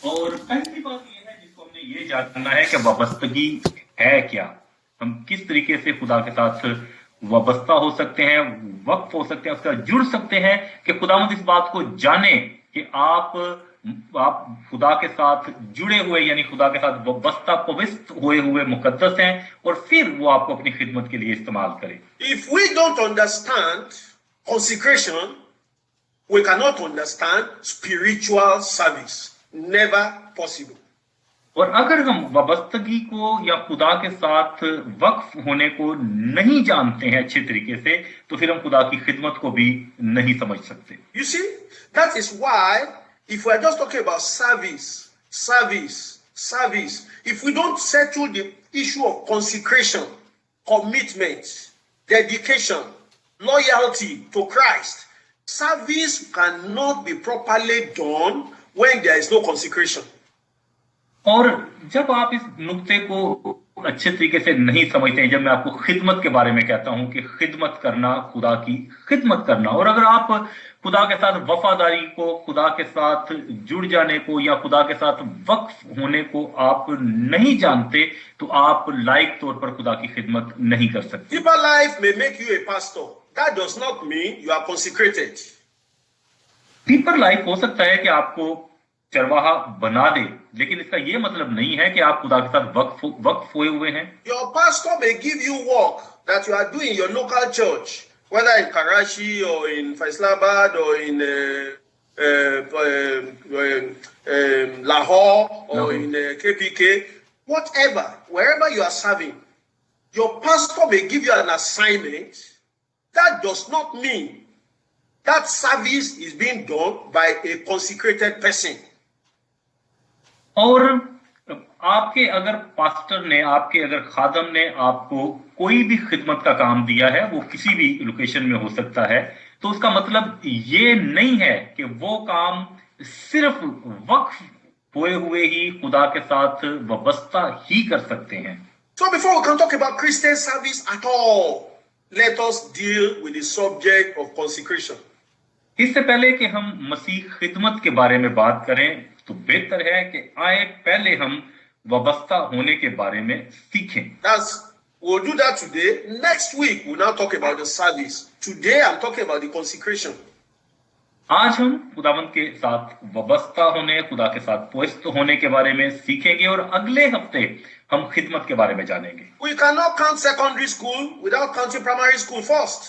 और पहली बात यह है जिसको हमने ये जानना है कि वाबस्तगी है क्या। हम किस तरीके से खुदा के साथ वाबस्ता हो सकते हैं, वक्फ हो सकते हैं, उसका जुड़ सकते हैं कि खुदावंद इस बात को जाने कि आप खुदा के साथ जुड़े हुए यानी खुदा के साथ वाबस्ता पवित्र हुए हुए मुकद्दस हैं और फिर वो आपको अपनी खिदमत के लिए इस्तेमाल करे। If we don't understand consecration, we cannot understand spiritual service. Never possible. और अगर हम वाबस्तगी को या खुदा के साथ वक्फ होने को नहीं जानते हैं अच्छे तरीके से, तो फिर हम खुदा की खिदमत को भी नहीं समझ सकते। You see, that is why if we are just talking about service, if we don't settle the issue of consecration, commitment, dedication, loyalty to Christ, service cannot be properly done when there is no consecration. और जब आप इस नुक्ते को अच्छे तरीके से नहीं समझते हैं, जब मैं आपको खिदमत के बारे में कहता हूं कि खिदमत करना, खुदा की खिदमत करना, और अगर आप खुदा के साथ वफादारी को, खुदा के साथ जुड़ जाने को या खुदा के साथ वक्फ होने को आप नहीं जानते, तो आप लायक तौर पर खुदा की खिदमत नहीं कर सकते। Deeper life may make you a pastor. That does not mean you are consecrated. Deeper life हो सकता है कि आपको चरवाहा बना दे, लेकिन इसका यह मतलब नहीं है कि आप खुदा के साथ वक्फ हुए हुए हैं। Your pastor may give you work that you are doing in your local church, whether in Karachi or in Faisalabad or in Lahore or in KPK, whatever, wherever you are serving, your pastor may give you an assignment. That does not mean that service is being done by a consecrated person. और आपके अगर pastor ने, आपके अगर खादम ने आपको कोई भी खिदमत का काम दिया है, वो किसी भी लोकेशन में हो सकता है, तो उसका मतलब ये नहीं है कि वो काम सिर्फ वक्फ हुए हुए ही खुदा के साथ वाबस्ता ही कर सकते हैं। So before we can talk about Christian service at all, let us deal with the subject of consecration. इससे पहले कि हम मसीह खिदमत के बारे में बात करें, तो बेहतर है कि आए पहले हम वाबस्ता होने के बारे में सीखें। We'll do that today. Next week we'll now talk about the service. Today I'm talking about the consecration. आज हम खुदावंद के साथ वाबस्ता होने, खुदा के साथ पवित्र होने के बारे में सीखेंगे और अगले हफ्ते हम खिदमत के बारे में जानेंगे। We cannot count secondary school without counting primary school first.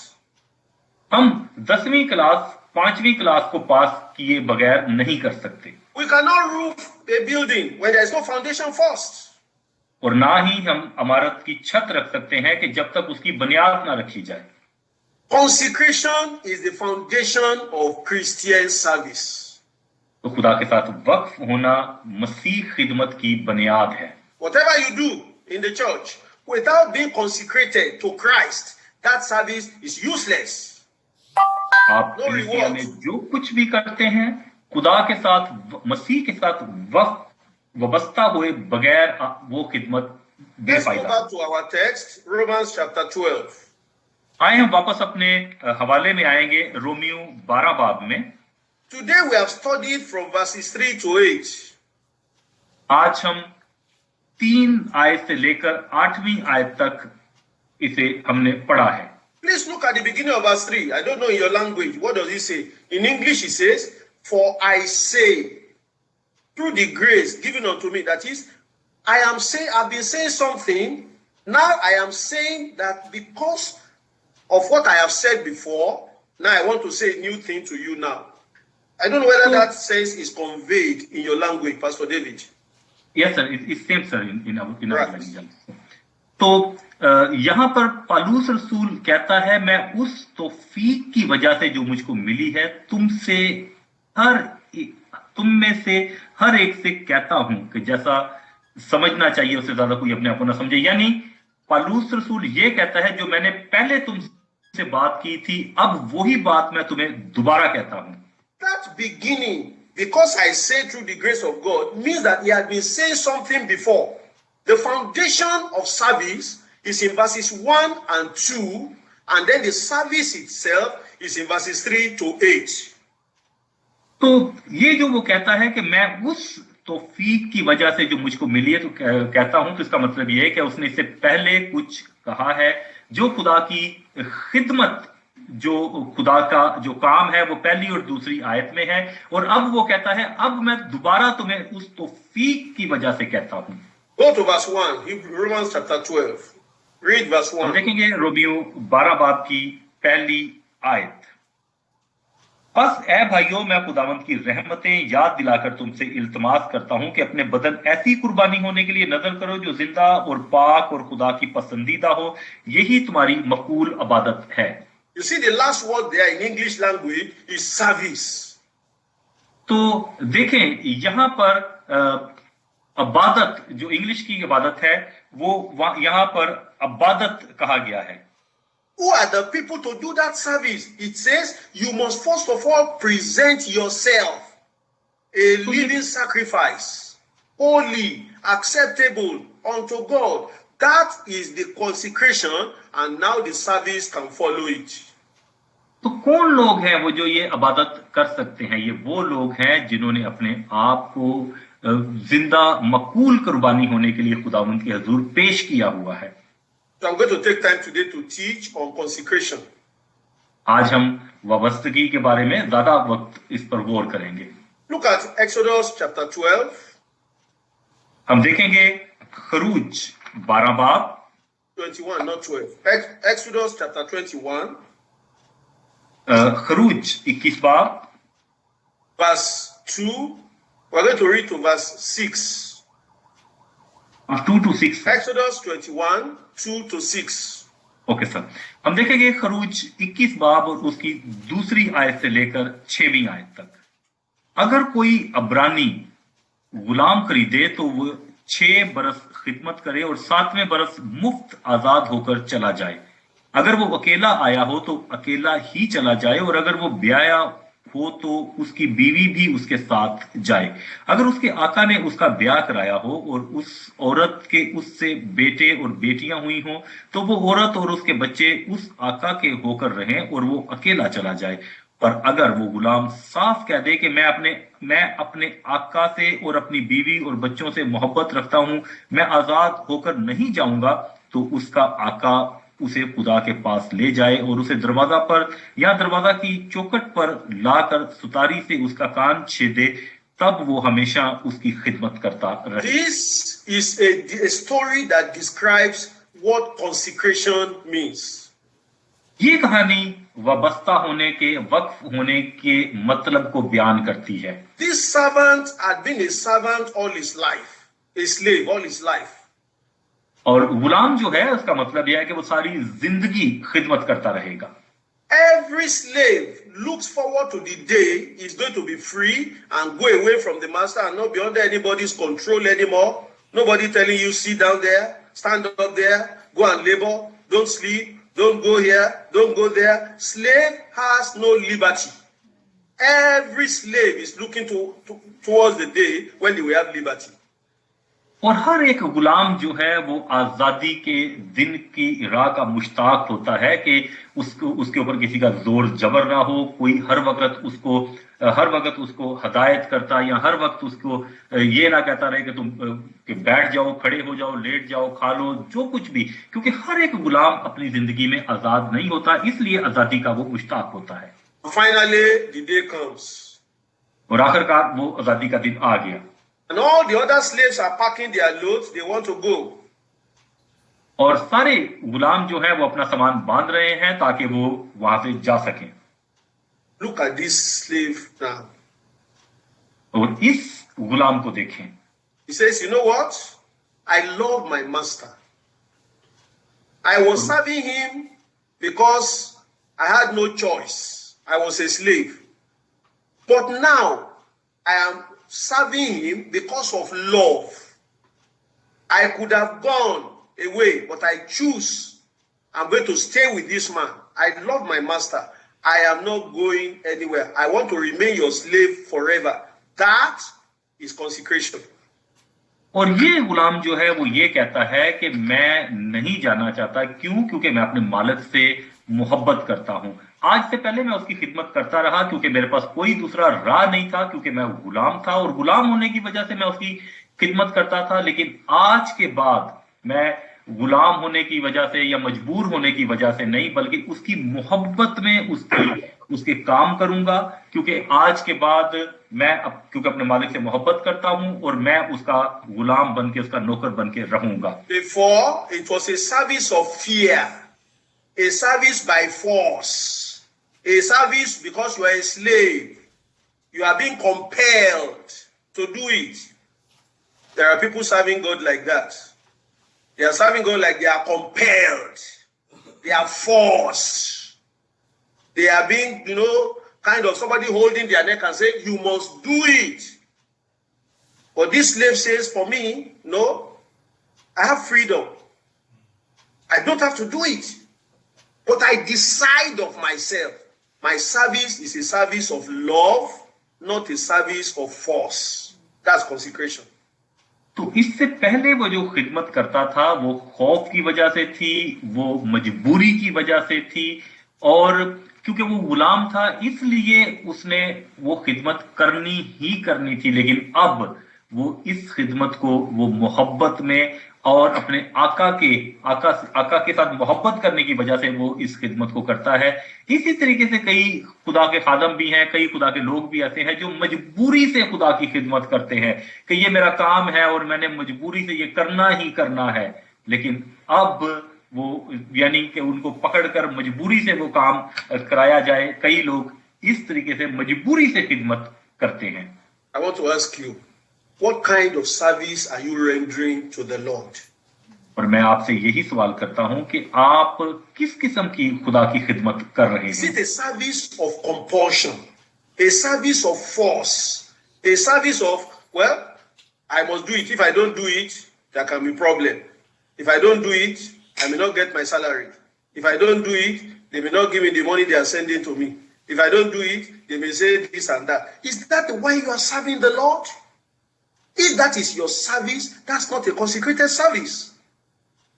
हम 10वीं क्लास 5वीं क्लास को पास किए बगैर नहीं कर सकते। We cannot roof a building when there is no foundation first. और ना ही हम इमारत की छत रख सकते हैं कि जब तक उसकी बुनियाद ना रखी जाए। Consecration is the foundation of Christian service. तो खुदा के साथ वक्फ होना मसीह खिदमत की बुनियाद है। Whatever you do in the church without being consecrated to Christ, that service is useless. आप कलीसिया में जो कुछ भी करते हैं, खुदा के साथ, मसीह के साथ वाबस्ता हुए बगैर वो खिदमत बेफायदा। Let's go back to our text, Romans chapter 12. आए हम वापस अपने हवाले में आएंगे, रोमियो 12 बाब में। Today we have studied from verses 3 to 8. आज हम 3 आयत से लेकर 8वीं आयत तक इसे हमने पढ़ा है। Please look at the beginning of verse 3. I don't know in your language. What does it say? In English it says, "For I say, through the grace given unto me," that is, I've been saying something. Now I am saying that because of what I have said before, now I want to say a new thing to you now. I don't know whether that sense is conveyed in your language, Pastor David. Yes, sir. It's same, sir, in our language. तो यहां पर पालूस रसूल कहता है, मैं उस तौफीक की वजह से जो मुझको मिली है तुम में से हर एक से कहता हूं कि जैसा समझना चाहिए उससे ज्यादा कोई अपने आप को ना समझे। यानी पालूस रसूल ये कहता है, जो मैंने पहले तुमसे बात की थी, अब वही बात मैं तुम्हें दोबारा कहता हूं। That beginning, because I say through the grace of God, means that he had been saying something before. The foundation of service is in verses 1 and 2, and then the service itself is in verses 3 to 8. तो ये जो वो कहता है कि मैं उस तौफीक की वजह से जो मुझको मिली है, तो कहता हूं तो इसका मतलब यह है कि उसने इससे पहले कुछ कहा है जो खुदा की खिदमत, जो खुदा का जो काम है वो पहली और दूसरी आयत में है, और अब वो कहता है अब मैं दोबारा तुम्हें उस तौफीक की वजह से कहता हूं। Go to verse 1, Romans chapter 12. Read verse हम 1. देखेंगे रोमियो 12 बाब की पहली आयत। बस ए भाइयों, मैं खुदावंद की रहमतें याद दिलाकर तुमसे इल्तमास करता हूं कि अपने बदन ऐसी कुर्बानी होने के लिए नजर करो जो जिंदा और पाक और खुदा की पसंदीदा हो, यही तुम्हारी मकबूल इबादत है। You see, the last word there in English language is service. तो देखें यहां पर इबादत, जो इंग्लिश की इबादत है, वो यहां पर इबादत कहा गया है। Who are the people to do that service? It says you must first of all present yourself a living sacrifice, holy, acceptable unto God. That is the consecration, and now the service can follow it. तो कौन लोग हैं वो जो ये इबादत कर सकते हैं? ये वो लोग हैं जिन्होंने अपने आप को जिंदा मकबूल कुर्बानी होने के लिए खुदावंद के हुजूर पेश किया हुआ है। So I'm going to take time today to teach on consecration. आज हम वाबस्तगी के बारे में ज्यादा वक्त इस पर गौर करेंगे। Look at Exodus chapter 12. हम देखेंगे खरूज 12 बाब 21, not 12. Exodus chapter 21, खरूज 21 बाब verse 2. We're going to read to verse 6. 2 to 6। Exodus 21, 2 to 6. Okay sir, हम देखेंगे खरूज 21 बाब और उसकी दूसरी आयत से लेकर 6वीं आयत तक। अगर कोई अब्रानी गुलाम खरीदे तो वो 6 बरस खिदमत करे और 7वें बरस मुफ्त आजाद होकर चला जाए। अगर वो अकेला आया हो तो अकेला ही चला जाए, और अगर वो ब्याया हो तो उसकी बीवी भी उसके साथ जाए। अगर उसके आका ने उसका ब्याह कराया हो और उस औरत के उससे बेटे और बेटियां हुई हों, तो वो औरत और उसके बच्चे उस आका के होकर रहें और वो अकेला चला जाए। पर अगर वो गुलाम साफ कह दे कि मैं अपने आका से और अपनी बीवी और बच्चों से मोहब्बत रखता हूं, मैं आजाद होकर नहीं जाऊंगा, तो उसका आका उसे खुदा के पास ले जाए और उसे दरवाजा पर या दरवाजा की चौखट पर लाकर सुतारी से उसका कान छेदे, तब वो हमेशा उसकी खिदमत करता रहे। This is a story that describes what consecration means. ये कहानी वाबस्ता होने के, वक्फ होने के मतलब को बयान करती है। This servant had been a servant all his life, a slave all his life. और गुलाम जो है उसका मतलब यह है कि वो सारी जिंदगी खिदमत करता रहेगा। Every slave looks forward to the day he's going to be free and go away from the master and not be under anybody's control anymore. Nobody telling you sit down there, stand up there, go and labor, don't sleep, don't go here, don't go there. Slave has no liberty. Every slave is looking towards the day when they will have liberty. और हर एक गुलाम जो है वो आजादी के दिन की राह का मुश्ताक होता है कि उसके ऊपर किसी का जोर जबर ना हो, कोई हर वक्त उसको हदायत करता या हर वक्त उसको ये ना कहता रहे कि तुम कि बैठ जाओ, खड़े हो जाओ, लेट जाओ, खा लो, जो कुछ भी, क्योंकि हर एक गुलाम अपनी जिंदगी में आजाद नहीं होता, इसलिए आजादी का वो मुश्ताक होता है। Finally, the day comes. और आखिरकार वो आजादी का दिन आ गया। And all the other slaves are packing their loads, they want to go. और सारे गुलाम जो है वो अपना सामान बांध रहे हैं ताकि वो वहां से जा सकें। Look at this slave now. और इस गुलाम को देखें। He says, you know what? I love my master. I was serving him because I had no choice. I was a slave. But now I am serving him because of love. I could have gone away, but I choose. I'm going to stay with this man. I love my master. I am not going anywhere. I want to remain your slave forever. That is consecration. और ये गुलाम जो है वो ये कहता है कि मैं नहीं जाना चाहता। क्यों? क्योंकि मैं अपने मालिक से मोहब्बत करता हूं। आज से पहले मैं उसकी खिदमत करता रहा क्योंकि मेरे पास कोई दूसरा राह नहीं था, क्योंकि मैं गुलाम था और गुलाम होने की वजह से मैं उसकी खिदमत करता था। लेकिन आज के बाद मैं गुलाम होने की वजह से या मजबूर होने की वजह से नहीं, बल्कि उसकी मोहब्बत में उसके काम करूंगा, क्योंकि आज के बाद मैं क्योंकि अपने मालिक से मोहब्बत करता हूं और मैं उसका गुलाम बन के, उसका नौकर बन के रहूंगा। Before, it was a service of fear, a service by force, a service because you are a slave. You are being compelled to do it. There are people serving God like that. They are serving God like they are compelled. They are forced. They are being, kind of somebody holding their neck and saying, you must do it. But this slave says, for me, no, I have freedom. I don't have to do it. But I decide of myself. My service is a service of love, not a service of force. That's consecration. तो इससे पहले वो जो खिदमत करता था वो खौफ की वजह से थी, वो मजबूरी की वजह से थी, और क्योंकि वो गुलाम था इसलिए उसने वो खिदमत करनी ही करनी थी। लेकिन अब वो इस खिदमत को वो मोहब्बत में और अपने आका के साथ मोहब्बत करने की वजह से वो इस खिदमत को करता है। इसी तरीके से कई खुदा के खादम भी हैं, कई खुदा के लोग भी ऐसे हैं जो मजबूरी से खुदा की खिदमत करते हैं कि ये मेरा काम है और मैंने मजबूरी से ये करना ही करना है। लेकिन अब वो यानी कि उनको पकड़कर मजबूरी से वो काम कराया जाए, कई लोग इस तरीके से मजबूरी से खिदमत करते हैं। I want to ask you, what kind of service are you rendering to the Lord? और मैं आपसे यही सवाल करता हूं कि आप किस किस्म की खुदा की खिदमत कर रहे Is हैं? it a service of compulsion, a service of force, a service of, well, I must do it. If I don't do it, there can be problem. If I don't do it, I may not get my salary. If I don't do it, they may not give me the money they are sending to me. If I don't do it, they may say this and that. Is that the way you are serving the Lord? If that is your service, that's not a consecrated service.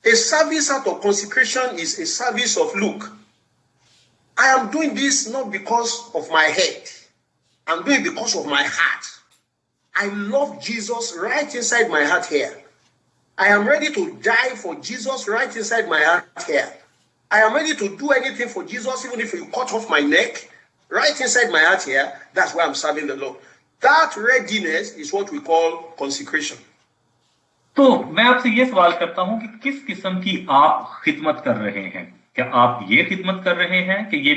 A service out of consecration is a service of, look, I am doing this not because of my head. I'm doing it because of my heart. I love Jesus right inside my heart here. I am ready to die for Jesus right inside my heart here. I am ready to do anything for Jesus, even if you cut off my neck, right inside my heart here. That's why I'm serving the Lord. That readiness is what we call consecration. तो मैं आपसे ये सवाल करता हूं कि किस किस्म की आप खिदमत कर रहे हैं? क्या आप ये खिदमत कर रहे हैं कि ये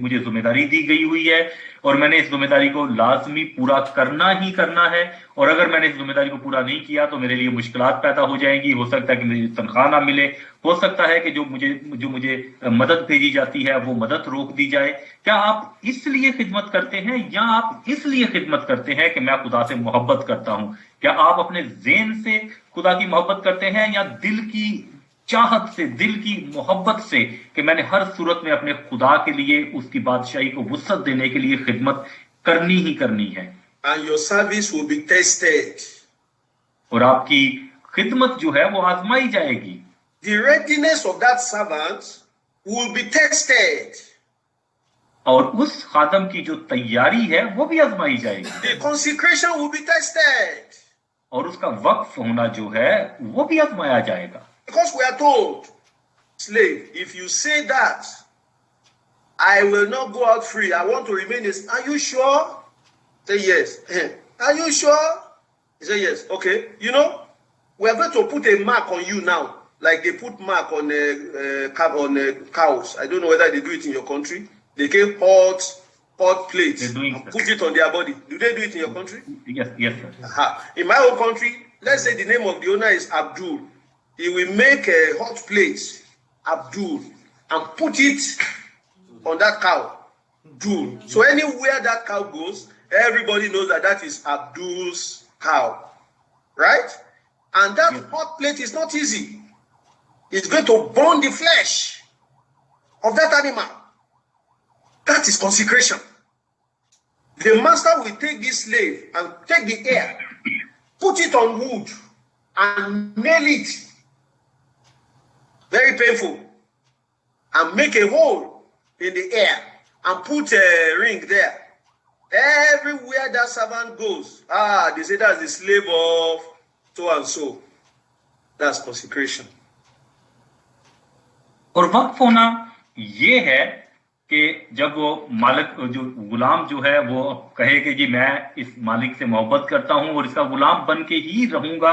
मुझे जिम्मेदारी दी गई हुई है और मैंने इस जिम्मेदारी को लाजमी पूरा करना ही करना है, और अगर मैंने इस जिम्मेदारी को पूरा नहीं किया तो मेरे लिए मुश्किलात पैदा हो जाएंगी, हो सकता है कि मुझे तनख्वाह ना मिले, हो सकता है कि जो मुझे मदद भेजी जाती है वो मदद रोक दी जाए। क्या आप इसलिए खिदमत करते हैं या आप इसलिए खिदमत करते हैं कि मैं खुदा से मोहब्बत करता हूं? क्या आप अपने ज़हन से खुदा की मोहब्बत करते हैं या दिल की चाहत से, दिल की मोहब्बत से कि मैंने हर सूरत में अपने खुदा के लिए, उसकी बादशाही को वुसअत देने के लिए खिदमत करनी ही करनी है? And your service will be tested. और आपकी खिदमत जो है वो आजमाई जाएगी। The readiness of that servant will be tested. और उस खादम की जो तैयारी है वो भी आजमाई जाएगी। The consecration will be tested. और उसका वक्फ होना जो है वो भी आजमाया जाएगा। Because we are told, slave, if you say that, I will not go out free, I want to remain this. Are you sure? Say yes. Are you sure? He say yes. Okay. We are going to put a mark on you now, like they put mark on cows. I don't know whether they do it in your country. They get hot plates and put it on their body. Do they do it in your country? Yes, sir. In my own country, let's say the name of the owner is Abdul. He will make a hot plate, Abdul, and put it on that cow, Abdul. So anywhere that cow goes, everybody knows that is Abdul's cow, right? And that hot plate is not easy. It's going to burn the flesh of that animal. That is consecration. The master will take this slave and take the air, put it on wood, and nail it. Very painful. And make a hole in the air and put a ring there. Everywhere that servant goes, they say that's the slave of so and so. That's consecration. और वक्फ होना ये है कि जब वो मालिक जो गुलाम जो है वो कहे कि जी मैं इस मालिक से मोहब्बत करता हूं और इसका गुलाम बन के ही रहूंगा,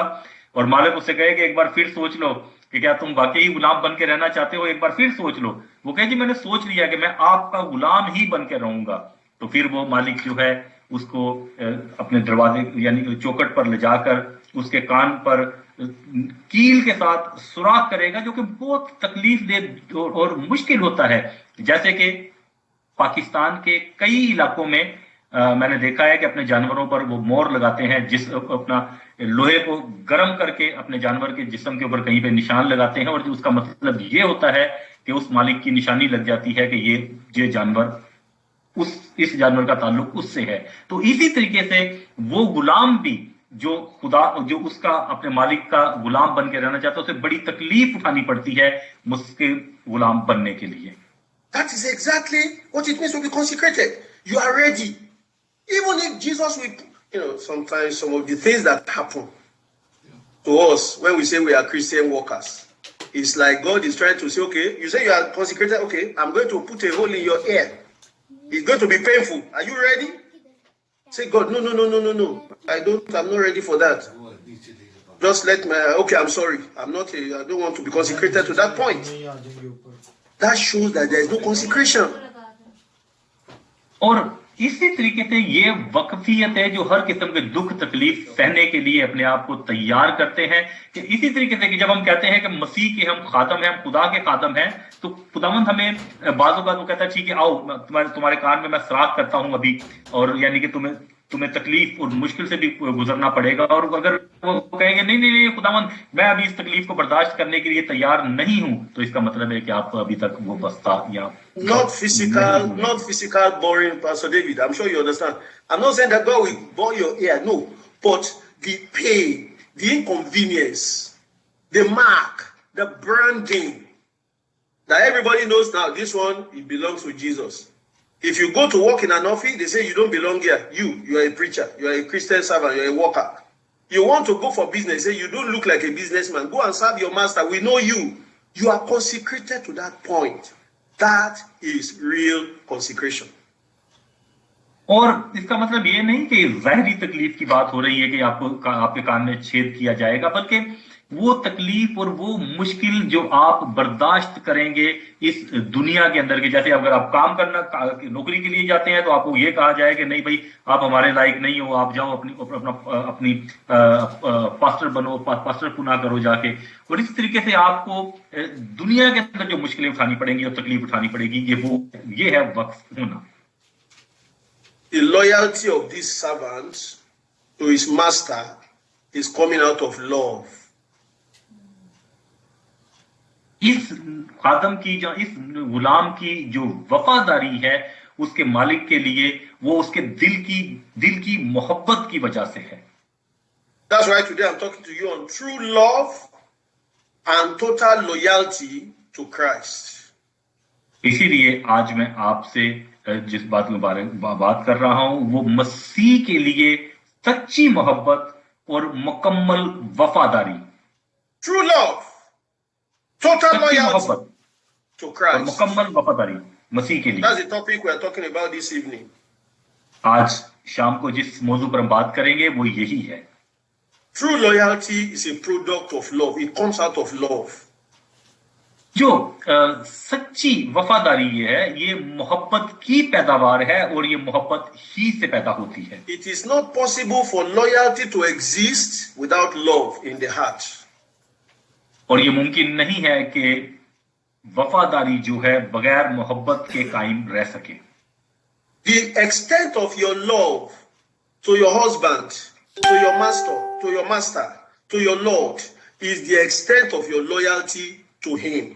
और मालिक उससे कहे कि एक बार फिर सोच लो कि क्या तुम वाकई ही गुलाम बन के रहना चाहते हो, एक बार फिर सोच लो। वो कहे जी मैंने सोच लिया कि मैं आपका गुलाम ही बन के रहूंगा। तो फिर वो मालिक जो है उसको अपने दरवाजे यानी चौखट पर ले जाकर उसके कान पर कील के साथ सुराख करेगा, जो कि बहुत तकलीफ दे और मुश्किल होता है। जैसे कि पाकिस्तान के कई इलाकों में मैंने देखा है कि अपने जानवरों पर वो मोर लगाते हैं, जिस अपना लोहे को गर्म करके अपने जानवर के जिस्म के ऊपर कहीं पे निशान लगाते हैं, और उसका मतलब ये होता है कि उस मालिक की निशानी लग जाती है कि ये जानवर इस जानवर का ताल्लुक उससे है। तो इसी तरीके से वो गुलाम भी जो खुदा जो उसका अपने मालिक का गुलाम बन के रहना चाहता है, उसे बड़ी तकलीफ उठानी पड़ती है मुश्किल गुलाम बनने के लिए। That is exactly what it means to be consecrated. You are ready. Even if Jesus will, sometimes some of the things that happen to us when we say we are Christian workers, it's like God is trying to say, okay, you say you are consecrated, okay, I'm going to put a hole in your ear. It's going to be painful. Are you ready? Say, God, no. I'm not ready for that. Just let me, okay, I'm sorry. I don't want to be consecrated to that point. That shows that there is no consecration. और इसी तरीके से ये वक्फियत है जो हर किस्म के दुख तकलीफ सहने के लिए अपने आप को तैयार करते हैं। कि इसी तरीके से कि जब हम कहते हैं कि मसीह के हम खादम हैं, हम खुदा के खादम हैं, तो खुदावंद हमें बाज़ों का वो कहता है ठीक है आओ तुम्हारे कान में मैं सराख करता हूं अभी, और यानी कि तुम्हें तकलीफ और मुश्किल से भी गुजरना पड़ेगा। और अगर वो कहेंगे नहीं खुदावंद मैं अभी इस तकलीफ को बर्दाश्त करने के लिए तैयार नहीं हूं, तो इसका मतलब है कि आप अभी तक वो बस्ता या not physical boring, Pastor David. I'm sure you understand. I'm not saying that God will bore your ear, no, but the pain, the inconvenience, the mark, the branding that everybody knows now, this one, it belongs to Jesus. If you go to work in an office, they say you don't belong here. You are a preacher, you are a Christian servant, you are a worker. You want to go for business, say you don't look like a businessman. Go and serve your master. We know you. You are consecrated to that point. That is real consecration. और इसका मतलब ये नहीं कि ज़ाहिरी तकलीफ की बात हो रही है कि आपके कान में छेद किया जाएगा, बल्कि वो तकलीफ और वो मुश्किल जो आप बर्दाश्त करेंगे इस दुनिया के अंदर के। जैसे अगर आप काम करना नौकरी के लिए जाते हैं तो आपको ये कहा जाए कि नहीं भाई आप हमारे लायक नहीं हो, आप जाओ अपनी पास्टर बनो, पास्टर पुना करो जाके। और इस तरीके से आपको दुनिया के अंदर जो मुश्किलें उठानी पड़ेंगी और तकलीफ उठानी पड़ेगी, ये है वक्फ होना। The loyalty of this servant to his master is coming out of love. इस खादम की इस गुलाम की जो वफादारी है उसके मालिक के लिए, वो उसके दिल की मोहब्बत की वजह से है। That's why today I'm talking to you on true love and total loyalty to Christ. इसीलिए आज मैं आपसे जिस बात के बारे में बात कर रहा हूं वो मसीह के लिए सच्ची मोहब्बत और मुकम्मल वफादारी। True love, total loyalty to Christ. मुकम्मल वफादारी मसीह के लिए। That's the topic we are talking about this evening. आज शाम को जिस मौजू पर हम बात करेंगे वो यही है। True loyalty is a product of love. It comes out of love. जो सच्ची वफादारी ये मोहब्बत की पैदावार है और ये मोहब्बत ही से पैदा होती है। It is not possible for loyalty to exist without love in the heart. और ये मुमकिन नहीं है कि वफादारी जो है बगैर मोहब्बत के कायम रह सके। The extent of your love to your husband, to your master, to your Lord is the extent of your loyalty to him.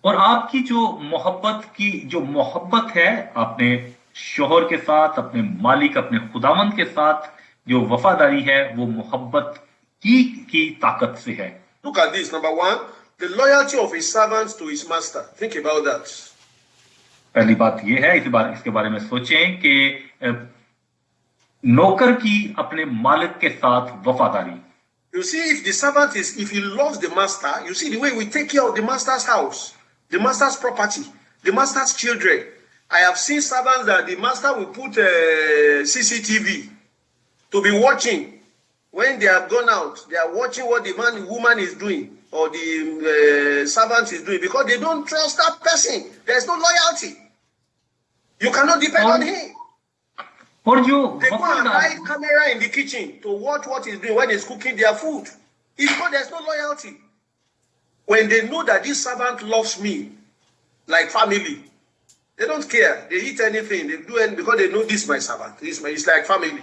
और आपकी जो मोहब्बत है अपने शोहर के साथ, अपने मालिक, अपने खुदावंद के साथ जो वफादारी है वो मोहब्बत की ताकत से है। Look at this. Number one, the loyalty of his servants to his master. Think about that. पहली बात ये है, इसके बारे में सोचें कि नौकर की अपने मालिक के साथ वफादारी। You see, if he loves the master, you see the way we take care of the master's house, the master's property, the master's children. I have seen servants that the master will put CCTV to be watching. When they have gone out, they are watching what the woman is doing or the servant is doing because they don't trust that person. There's no loyalty. You cannot depend on him. और जो they go and hide camera in the kitchen to watch what he's doing when he's cooking their food. It's because there's no loyalty. When they know that this servant loves me like family, they don't care. They eat anything, they do anything because they know this is my servant. It's like family.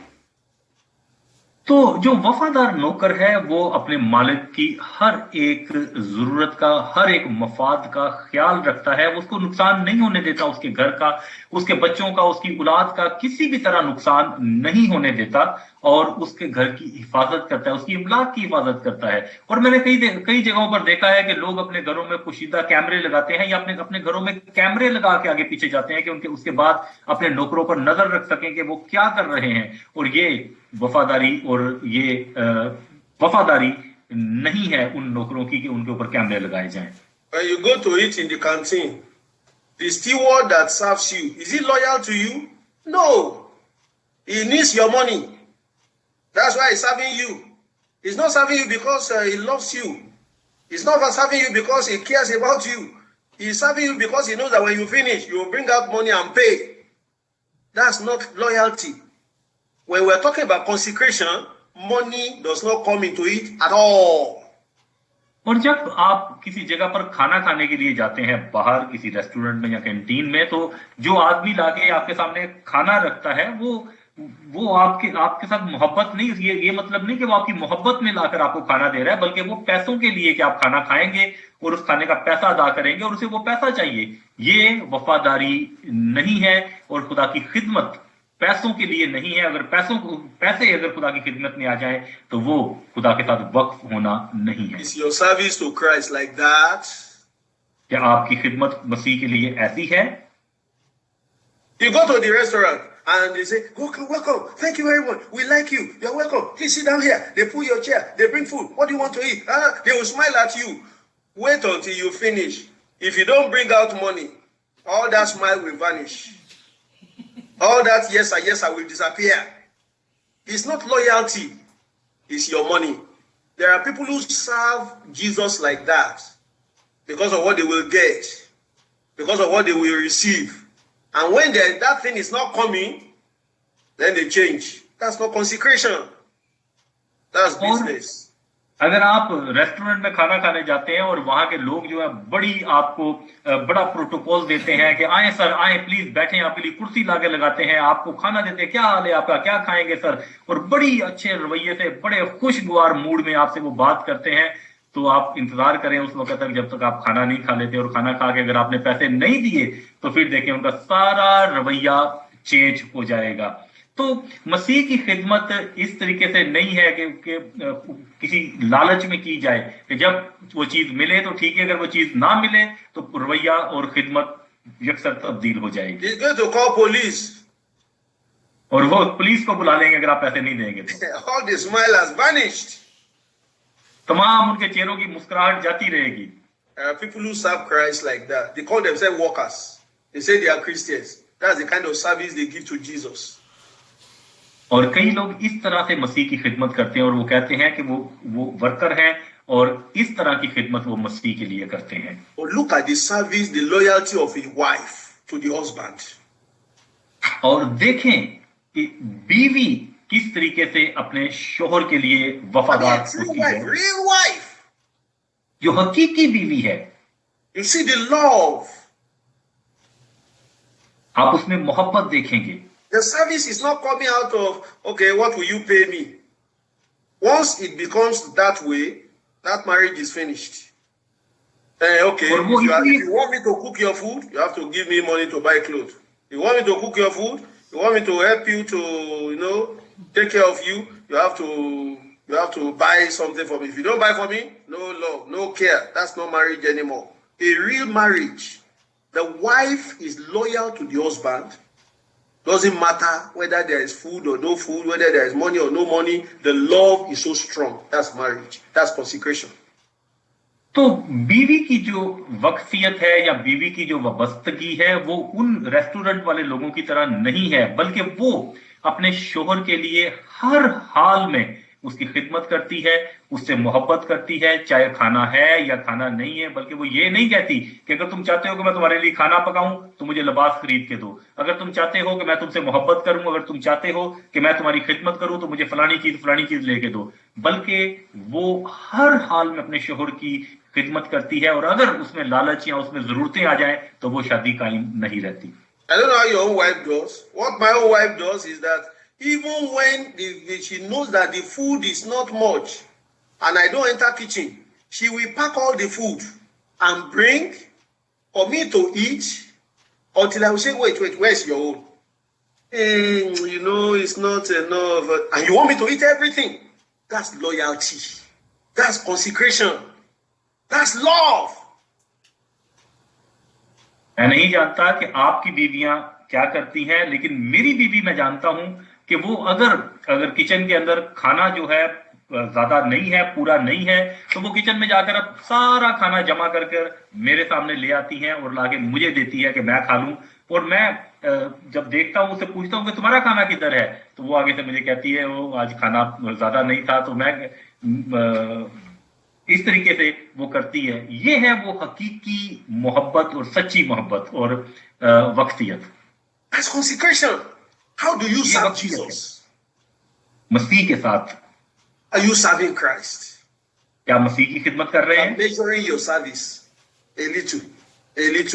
तो जो वफादार नौकर है वो अपने मालिक की हर एक जरूरत का, हर एक मफाद का ख्याल रखता है, उसको नुकसान नहीं होने देता, उसके घर का, उसके बच्चों का, उसकी औलाद का किसी भी तरह नुकसान नहीं होने देता और उसके घर की हिफाजत करता है, उसकी इमलाक की हिफाजत करता है। और मैंने कई जगहों पर देखा है कि लोग अपने घरों में पोशीदा कैमरे लगाते हैं या अपने घरों में कैमरे लगा के आगे पीछे जाते हैं कि उसके बाद अपने नौकरों पर नजर रख सकें कि वो क्या कर रहे हैं। और ये वफादारी और ये वफादारी नहीं है उन नौकरों की कि उनके ऊपर कैमरे लगाए जाएं। When you go to eat in the canteen, the steward that serves you, is he loyal to you? No. He needs your money. That's why he's serving you. He's not serving you because he loves you. He's not serving you because he cares about you. He's serving you because he knows that when you finish, you will bring out money and pay. That's not loyalty. When we're talking about consecration, money does not come into it at all. और जब आप किसी जगह पर खाना खाने के लिए जाते हैं बाहर किसी रेस्टोरेंट में या कैंटीन में, तो जो आदमी लाके आपके सामने खाना रखता है वो आपके साथ मोहब्बत नहीं, ये मतलब नहीं कि वो आपकी मोहब्बत में लाकर आपको खाना दे रहा है, बल्कि वो पैसों के लिए कि आप खाना खाएंगे और उस खाने का पैसा अदा करेंगे और उसे वो पैसा चाहिए। ये वफादारी नहीं है और खुदा की खिदमत पैसों के लिए नहीं है। अगर पैसे अगर खुदा की खिदमत में आ जाए तो वो खुदा के साथ वक्फ होना नहीं है। Is your service to Christ like that? क्या आपकी खिदमत मसीह के लिए ऐसी है? You go to the restaurant and they say, welcome, thank you very much, we like you, you're welcome, please sit down here. They pull your chair, they bring food, what do you want to eat? They will smile at you. Wait until you finish. If you don't bring out money, all that smile will vanish. All that yes I will disappear. It's not loyalty, it's your money. There are people who serve Jesus like that because of what they will get, because of what they will receive. And when that thing is not coming, then they change. That's not consecration. That's business. अगर आप restaurant में खाना खाने जाते हैं और वहां के लोग जो है आपको बड़ा प्रोटोकॉल देते हैं कि आए सर, आए प्लीज बैठे, आपके लिए कुर्सी लाके लगाते हैं, आपको खाना देते हैं, क्या हाल है आपका, क्या खाएंगे सर, और बड़ी अच्छे रवैये से बड़े खुशगवार मूड में आपसे वो बात करते हैं, तो आप इंतजार करें उस वक्त तक जब तक आप खाना नहीं खा लेते। और खाना खा के अगर आपने पैसे नहीं दिए तो फिर देखें उनका सारा रवैया चेंज हो जाएगा। तो मसीह की खिदमत इस तरीके से नहीं है कि किसी लालच में की जाए कि जब वो चीज मिले तो ठीक है, अगर वो चीज ना मिले तो रवैया और खिदमत यकसर तब्दील हो जाएगी। to call police. और वो पुलिस को बुला लेंगे अगर आप पैसे नहीं देंगे तो। All the smile has vanished. तमाम उनके चेहरों की मुस्कुराहट जाती रहेगी। People who serve Christ like that, they call themselves workers. They say they are Christians. That's the kind of service they give to Jesus. और कई लोग इस तरह से मसीह की खिदमत करते हैं और वो कहते हैं कि वो वर्कर हैं और इस तरह की खिदमत वो मसीह के लिए करते हैं। But look at the service, the loyalty of a wife to the husband. और देखें कि बीवी किस तरीके से अपने शोहर के लिए वफादार होती है, real wife, जो हकीकी बीवी है। You see the love. आप उसमें मोहब्बत देखेंगे। The service is not coming out of, okay, what will you pay me? Once it becomes that way, that marriage is finished. Okay, if you want me to cook your food, you have to give me money to buy clothes. You want me to cook your food, you want me to help you to, take care of you, you have to buy something for me. If you don't buy for me, no love, no care. That's not marriage anymore. A real marriage the wife is loyal to the husband. Doesn't matter whether there is food or no food, whether there is money or no money. The love is so strong. That's marriage. That's consecration. तो बीवी की जो वक्फियत है या बीवी की जो वाबस्तगी है वो उन रेस्टोरेंट वाले लोगों की तरह नहीं है, बल्कि वो अपने शोहर के लिए हर हाल में उसकी खिदमत करती है, उससे मोहब्बत करती है, चाहे खाना है या खाना नहीं है। बल्कि वो ये नहीं कहती कि अगर तुम चाहते हो कि मैं तुम्हारे लिए खाना पकाऊं तो मुझे लिबास खरीद के दो, अगर तुम चाहते हो कि मैं तुमसे मोहब्बत करूं, अगर तुम चाहते हो कि मैं तुम्हारी खिदमत करूं तो मुझे फलानी चीज लेके दो। बल्कि वो हर हाल में अपने शोहर की खिदमत करती है, और अगर उसमें लालच या उसमें जरूरतें आ जाए तो वो शादी कायम नहीं रहती। I don't know how your own wife does. What my own wife does is that even when she knows that the food is not much and I don't enter kitchen, she will pack all the food and bring for me to eat until I will say, wait, where's your own? You know, it's not enough. And you want me to eat everything. That's loyalty. That's consecration. That's love. मैं नहीं जानता कि आपकी बीवियां क्या करती हैं, लेकिन मेरी बीवी मैं जानता हूं कि वो अगर किचन के अंदर खाना जो है ज्यादा नहीं है, पूरा नहीं है, तो वो किचन में जाकर अब सारा खाना जमा कर मेरे सामने ले आती हैं और लाके मुझे देती है कि मैं खा लूं। और मैं जब देखता हूं, उससे पूछता हूं कि तुम्हारा खाना किधर है, तो वो आगे से मुझे कहती है वो आज खाना ज्यादा नहीं था। तो मैं इस तरीके से वो करती है। ये है वो हकीकी मोहब्बत और सच्ची मोहब्बत और वक्फियत। That's consecration. How do you serve Jesus? मसीह के साथ। Are you serving Christ? क्या मसीह की खिदमत कर रहे हैं? Measuring your service a little.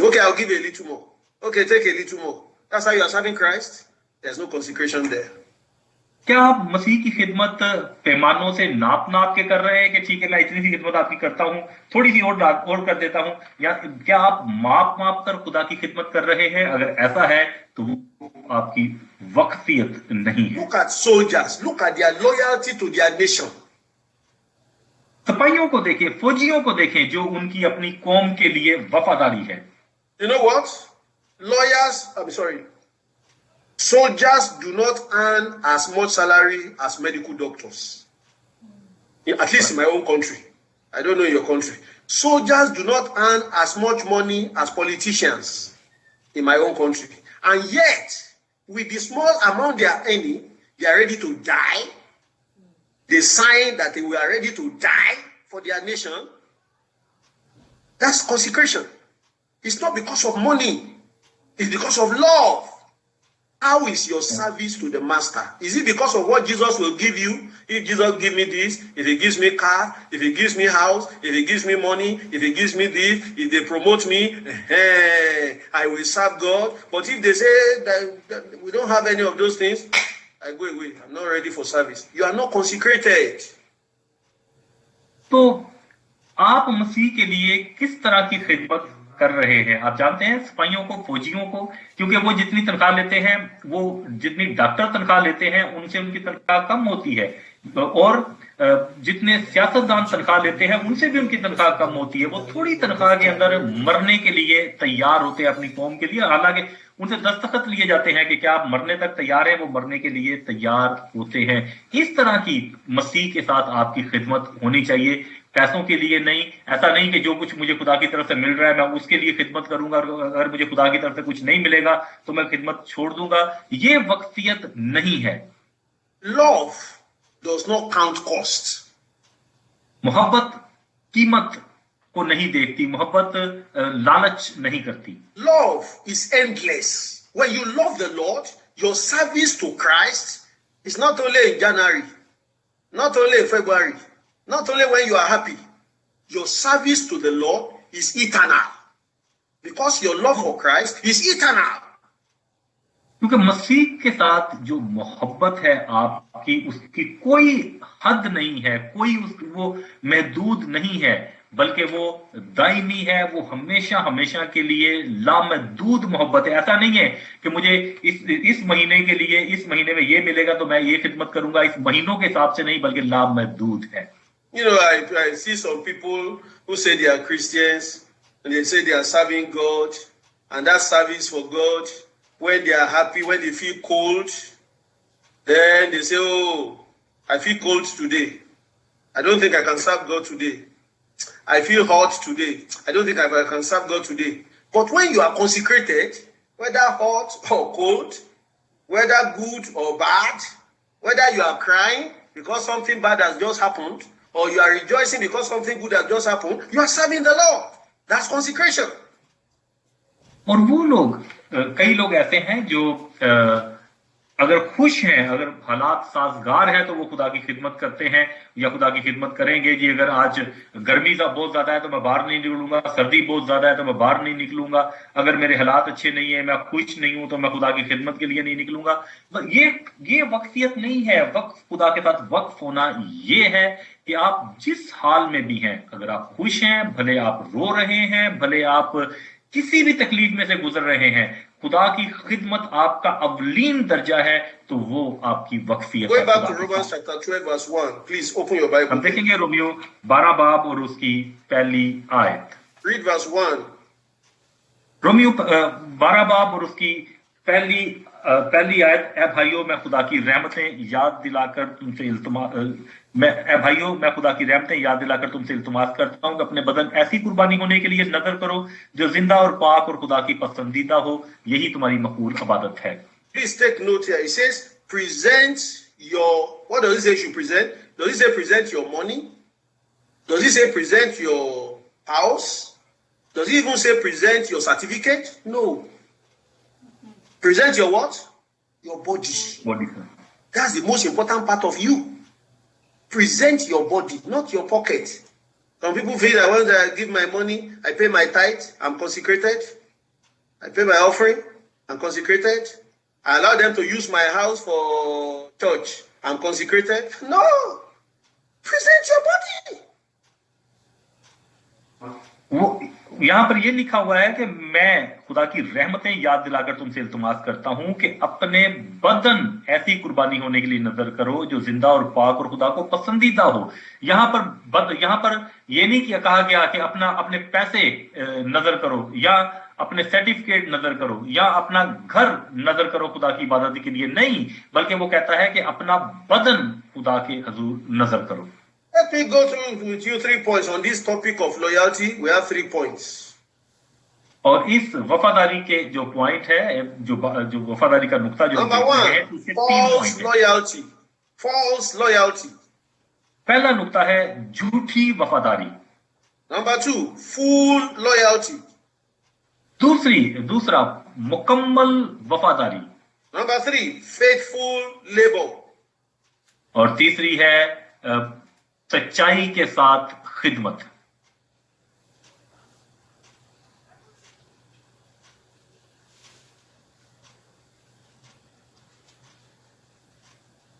Okay, I'll give you a little more. Okay, take a little more. That's how you are serving Christ. There's no consecration there. क्या आप मसीह की खिदमत पैमानों से नाप के कर रहे हैं कि ठीक है मैं इतनी सी खिदमत आपकी करता हूं, थोड़ी सी और कर देता हूं, या क्या आप माप कर खुदा की खिदमत कर रहे हैं? अगर ऐसा है तो वो आपकी वक्फियत नहीं है। Look at soldiers. Look at their loyalty to their nation. सिपाहियों को देखें, फौजियों को देखें जो उनकी अपनी कौम के लिए वफादारी है। You know what? Soldiers do not earn as much salary as medical doctors. At least in my own country. I don't know in your country. Soldiers do not earn as much money as politicians in my own country. And yet, with the small amount they are earning, they are ready to die. They sign that they are ready to die for their nation. That's consecration. It's not because of money. It's because of love. How is your service to the master? Is it because of what Jesus will give you? If Jesus give me this, if he gives me car, if he gives me house, if he gives me money, if he gives me this, if they promote me, I will serve God. But if they say that we don't have any of those things, I go away. I'm not ready for service. You are not consecrated. तो आप मसीह के लिए किस तरह की खिदमत कर रहे हैं? आप जानते हैं सिपाहियों को, फौजियों को, क्योंकि वो जितनी तनख्वाह लेते हैं, वो जितनी डॉक्टर तनख्वाह लेते हैं उनसे उनकी तनख्वाह कम होती है, और जितने सियासतदान तनख्वाह लेते हैं उनसे भी उनकी तनख्वाह कम होती है। वो थोड़ी तनख्वाह के अंदर मरने के लिए तैयार होते हैं अपनी कौम के लिए। हालांकि उनसे दस्तखत लिए जाते हैं कि क्या आप मरने तक तैयार हैं, वो मरने के लिए तैयार होते हैं। इस तरह की मसीह के साथ आपकी खिदमत होनी चाहिए, पैसों के लिए नहीं। ऐसा नहीं कि जो कुछ मुझे खुदा की तरफ से मिल रहा है मैं उसके लिए खिदमत करूंगा, अगर मुझे खुदा की तरफ से कुछ नहीं मिलेगा तो मैं खिदमत छोड़ दूंगा। ये वक्फियत नहीं है। Love does not count cost. मोहब्बत कीमत को नहीं देखती, मोहब्बत लालच नहीं करती। Love is endless. When you love the Lord, your service to Christ is not only in January, not only in February, not only when you are happy. Your service to the Lord is eternal. Because your love for Christ is eternal. क्योंकि मसीह के साथ जो मोहब्बत है आपकी, उसकी कोई हद नहीं है, कोई वो महदूद नहीं है, बल्कि वो दायमी है, वो हमेशा हमेशा के लिए लामहदूद मोहब्बत है। ऐसा नहीं है कि मुझे इस महीने के लिए, इस महीने में ये मिलेगा तो मैं ये खिदमत करूंगा, इस महीनों के हिसाब से नहीं, बल्कि लामहदूद है। You know, I see some people who say they are Christians and they say they are serving God, and that service for God, when they are happy, when they feel cold, then they say, oh, I feel cold today. I don't think I can serve God today. I feel hot today. I don't think I can serve God today. But when you are consecrated, whether hot or cold, whether good or bad, whether you are crying because something bad has just happened, or you are rejoicing because something good has just happened, you are serving the Lord. That's consecration. और वो लोग कई लोग ऐसे हैं जो अगर खुश हैं, अगर हालात साजगार है तो वो खुदा की खिदमत करते हैं या खुदा की खिदमत करेंगे। जी अगर आज गर्मी का बहुत ज्यादा है तो मैं बाहर नहीं निकलूंगा, सर्दी बहुत ज्यादा है तो मैं बाहर नहीं निकलूंगा, अगर मेरे हालात अच्छे नहीं है, मैं खुश नहीं हूं तो मैं खुदा की खिदमत के लिए नहीं निकलूंगा। तो ये वक्फियत नहीं है। वक्फ, खुदा के साथ वक्फ होना ये है कि आप जिस हाल में भी हैं, अगर आप खुश हैं, भले आप रो रहे हैं, भले आप किसी भी तकलीफ में से गुजर रहे हैं, खुदा की खिदमत आपका अवलीन दर्जा है, तो वो आपकी वक्फियत है। Going back to Romans chapter 12 verse 1, please open your Bible. हम देखेंगे रोमियो 12 बाब और उसकी पहली आयत। Read verse 1. रोमियो 12 बाब और उसकी पहली आयत। ए भाइयों, मैं खुदा की रहमतें याद दिलाकर तुमसे इल्तमास करता हूं कि अपने बदन ऐसी कुर्बानी होने के लिए नजर करो जो जिंदा और पाक और खुदा की पसंदीदा हो, यही तुम्हारी मकबूल इबादत है। Please take note here. It says present your, what does it say you should present? Does it say present your money? Does it say present your house? Does it even say present your certificate? No. Present your what? Your body. That's the most important part of you. Present your body, not your pocket. Some people feel that when I give my money, I pay my tithe, I'm consecrated. I pay my offering, I'm consecrated. I allow them to use my house for church, I'm consecrated. No. Present your body. वो यहां पर ये लिखा हुआ है कि मैं खुदा की रहमतें याद दिलाकर तुमसे इल्तमास करता हूं कि अपने बदन ऐसी कुर्बानी होने के लिए नजर करो जो जिंदा और पाक और खुदा को पसंदीदा हो। यहां पर ये नहीं किया कहा गया कि अपने पैसे नजर करो या अपने सर्टिफिकेट नजर करो या अपना घर नजर करो खुदा की इबादत के लिए, नहीं, बल्कि वो कहता है कि अपना बदन खुदा के हुजूर नजर करो। Let me go through with you 3 points on this topic of loyalty. We have 3 points. और इस वफादारी के जो पॉइंट है, जो वफादारी का नुक्ता जो Number 1, false loyalty. False loyalty. पहला नुक्ता है झूठी वफादारी। Number 2, full loyalty. दूसरा मुकम्मल वफादारी। Number 3, faithful labor. और तीसरी है सच्चाई के साथ खिदमत।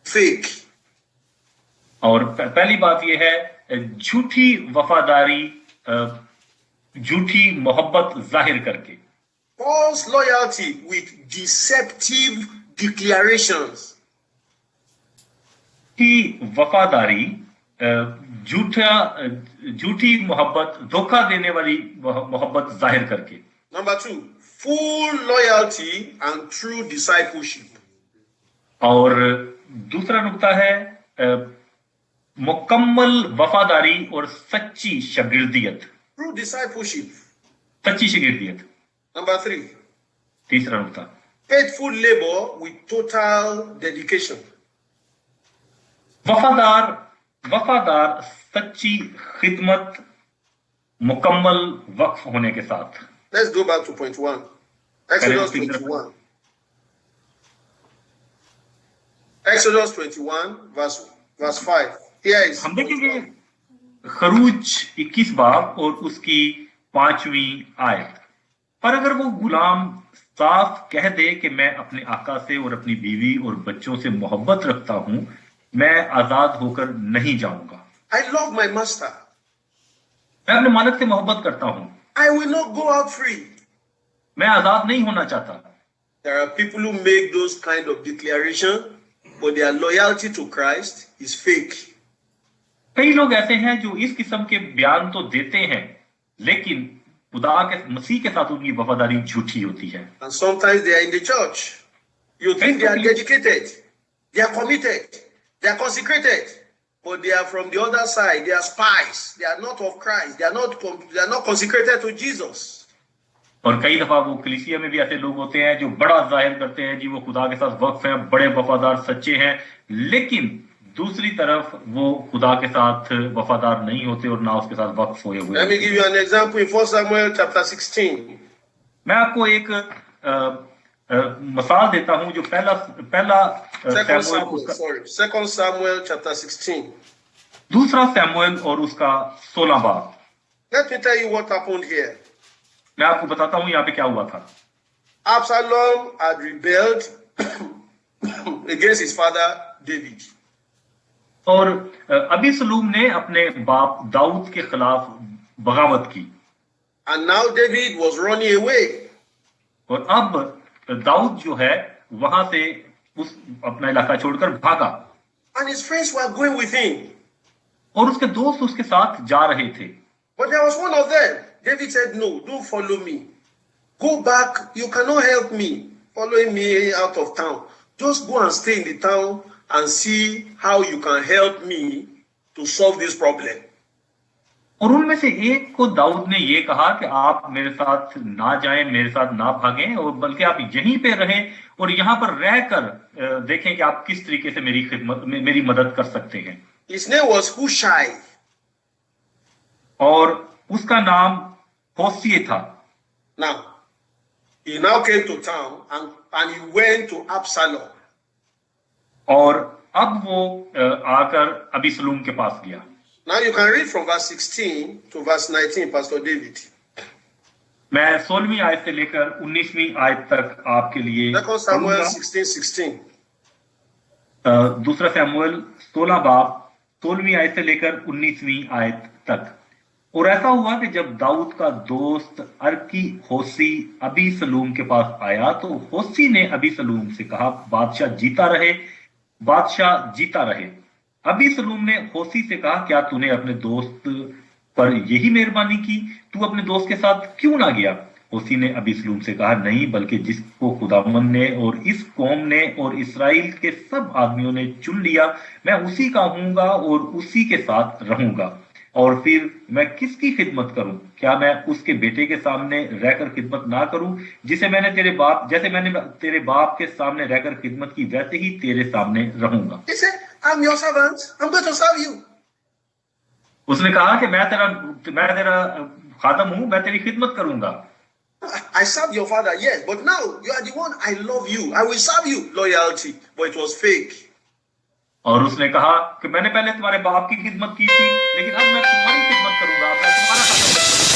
Fake. और पहली बात यह है झूठी वफादारी, झूठी मोहब्बत जाहिर करके। False loyalty with deceptive declarations. की वफादारी झूठी मोहब्बत, धोखा देने वाली मोहब्बत जाहिर करके। Number 2, full loyalty and true discipleship. और दूसरा नुक्ता है मुकम्मल वफादारी और सच्ची शागिर्दियत। True discipleship. सच्ची शागिर्दियत। Number 3, तीसरा नुक्ता faithful labor with total dedication. वफादार सच्ची खिदमत मुकम्मल वक्फ होने के साथ। Let's go back to point 1. Exodus 21. Exodus 21 verse 5. Here is हम देखेंगे खरूज 21 बाब और उसकी 5वीं आयत। पर अगर वो गुलाम साफ कह दे कि मैं अपने आका से और अपनी बीवी और बच्चों से मोहब्बत रखता हूं, मैं आजाद होकर नहीं जाऊंगा। I love my master. मैं अपने मालिक से मोहब्बत करता हूं। I will not go out free. मैं आजाद नहीं होना चाहता। There are people who make those kind of declaration, but their loyalty to Christ is fake. कई लोग ऐसे हैं जो इस किस्म के बयान तो देते हैं, लेकिन खुदा के मसीह के साथ उनकी वफादारी झूठी होती है। And sometimes they are in the church. You think they are dedicated, they are committed, they are consecrated, but they are from the other side. They are spies. They are not of Christ. They are not consecrated to Jesus. और कई दफा वो कलीसिया में भी ऐसे लोग होते हैं जो बड़ा जाहिर करते हैं जी वो खुदा के साथ वक्फ हैं, बड़े वफादार सच्चे हैं, लेकिन दूसरी तरफ वो खुदा के साथ वफादार नहीं होते और ना उसके साथ वक्फ हुए हुए। Let me give you an example in 1 Samuel chapter 16. मैं आपको एक मिसाल देता हूं जो पहला 2 Samuel chapter 16. दूसरा सैमुएल और उसका 16 बाब। Let me tell you what happened here. मैं आपको बताता हूं यहाँ पे क्या हुआ था। Absalom had rebelled against his father David. और अबीसलूम ने अपने बाप दाऊद के खिलाफ बगावत की। And now David was running away. और अब दाऊद जो है वहां से उस अपना इलाका छोड़कर भागा। And his friends were going with him. और उसके दोस्त उसके साथ जा रहे थे। But there was one of them. David said, no, don't follow me. Go back. You cannot help me following me out of town. Just go and stay in the town and see how you can help me to solve this problem. और उनमें से एक को दाऊद ने ये कहा कि आप मेरे साथ ना जाएं, मेरे साथ ना भागें, और बल्कि आप यहीं पे रहें और यहाँ पर रहकर देखें कि आप किस तरीके से मेरी मदद कर सकते हैं। His name was Hushai. और उसका नाम होसिये था। Now, he now came to town and he went to Absalom. और अब वो आकर अबीसलूम के पास गया। Now you can read from verse 16 to verse 19, Pastor David. मैं 16वीं आयत से लेकर 19वीं आयत तक आपके लिए 2 Samuel 16:16. दूसरा सैमुएल 16 बाब 16वीं आयत से लेकर 19वीं आयत तक। और ऐसा हुआ कि जब दाऊद का दोस्त अर्की होसी अबीसलूम के पास आया तो होसी ने अबीसलूम से कहा, बादशाह जीता रहे, बादशाह जीता रहे। अबीसलूम ने होसी से कहा, क्या तूने अपने दोस्त पर यही मेहरबानी की? तू अपने दोस्त के साथ क्यों ना गया? होसी ने अबीसलूम से कहा, नहीं, बल्कि जिसको खुदावंद ने और इस कौम ने और इस्राएल के सब आदमियों ने चुन लिया, मैं उसी का हूंगा और उसी के साथ रहूंगा। और फिर मैं किसकी खिदमत करूं? क्या मैं उसके बेटे के सामने रहकर खिदमत ना करूं? जैसे मैंने तेरे बाप के सामने रहकर खिदमत की, वैसे ही तेरे सामने रहूंगा। He said, I'm your servant. I'm going to serve you. उसने कहा कि मैं तेरा खादम हूं, मैं तेरी खिदमत करूंगा। I served your father, yes, but now you are the one. I love you. I will serve you. Loyalty, but it was fake. और उसने कहा कि मैंने पहले तुम्हारे बाप की खिदमत की थी, लेकिन अब मैं तुम्हारी खिदमत करूंगा, मैं तुम्हारा खादम बनूंगा।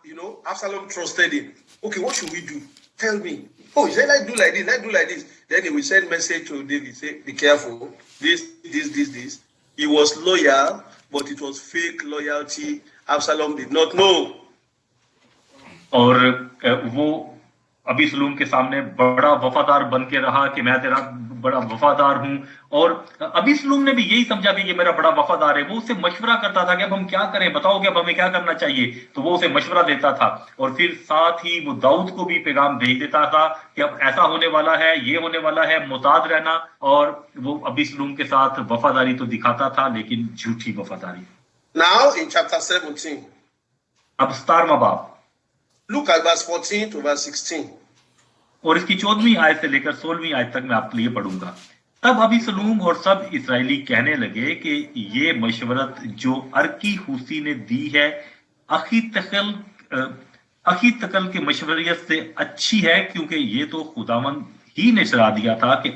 You know, Absalom trusted him. Okay, what should we do? Tell me. Oh, he said, let's do like this, let's do like this. Then he will send message to David, say, be careful, this. He was loyal, but it was fake loyalty. Absalom did not know. और वो अबीसलूम के सामने बड़ा वफादार बन के रहा कि मैं तेरा बड़ा वफादार हूं। और अबीसलूम ने भी यही समझा कि ये मेरा बड़ा वफादार है। वो उससे मशवरा करता था कि अब हम क्या करें, बताओ कि अब हमें क्या करना चाहिए। तो वो उसे मशवरा देता था और फिर साथ ही वो दाऊद को भी पैगाम भेज देता था कि अब ऐसा होने वाला है, ये होने वाला है, मुताद रहना। और वो अबीसलूम के साथ वफादारी तो दिखाता था, लेकिन झूठी वफादारी। Now in chapter 17. अब 17वां बाब, Look at verse 14 to verse 16. और इसकी 14वीं आयत से लेकर 16वीं आयत तक मैं आपके लिए पढ़ूंगा। तब अबीसलूम और सब इस्राएली कहने लगे कि ये मशवरत जो अर्की हूसी ने दी है अखीतकल के मशवरियत से अच्छी है, क्योंकि ये तो खुदावंद ही ने शरा दिया था कि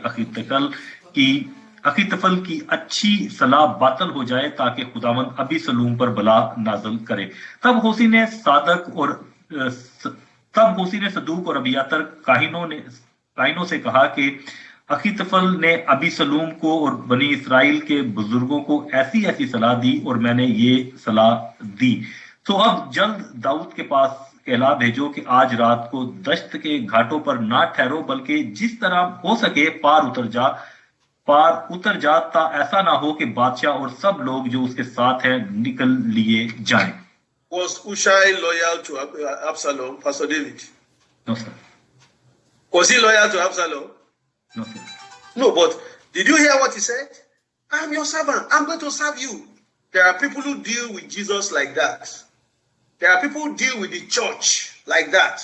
अखीतफल की अच्छी सलाह बातल हो जाए, ताकि खुदावंद अबीसलूम पर बला नाजल करे। तब होसी ने सदूक और अबियातर काहिनों से कहा कि अखीतफल ने अबीसलूम को और बनी इस्राएल के बुजुर्गों को ऐसी सलाह दी और मैंने ये सलाह दी। तो अब जल्द दाऊद के पास कहला भेजो कि आज रात को दश्त के घाटों पर ना ठहरो, बल्कि जिस तरह हो सके पार उतर जा, ता ऐसा ना हो कि बादशाह और सब लोग जो उसके साथ हैं निकल लिए जाएं। Was Hushai loyal to Absalom, Pastor David? No sir, Was he loyal to Absalom? no sir. No, but did you hear what he said? I'm your servant. I'm going to serve you. There are people who deal with Jesus like that. There are people who deal with the church like that.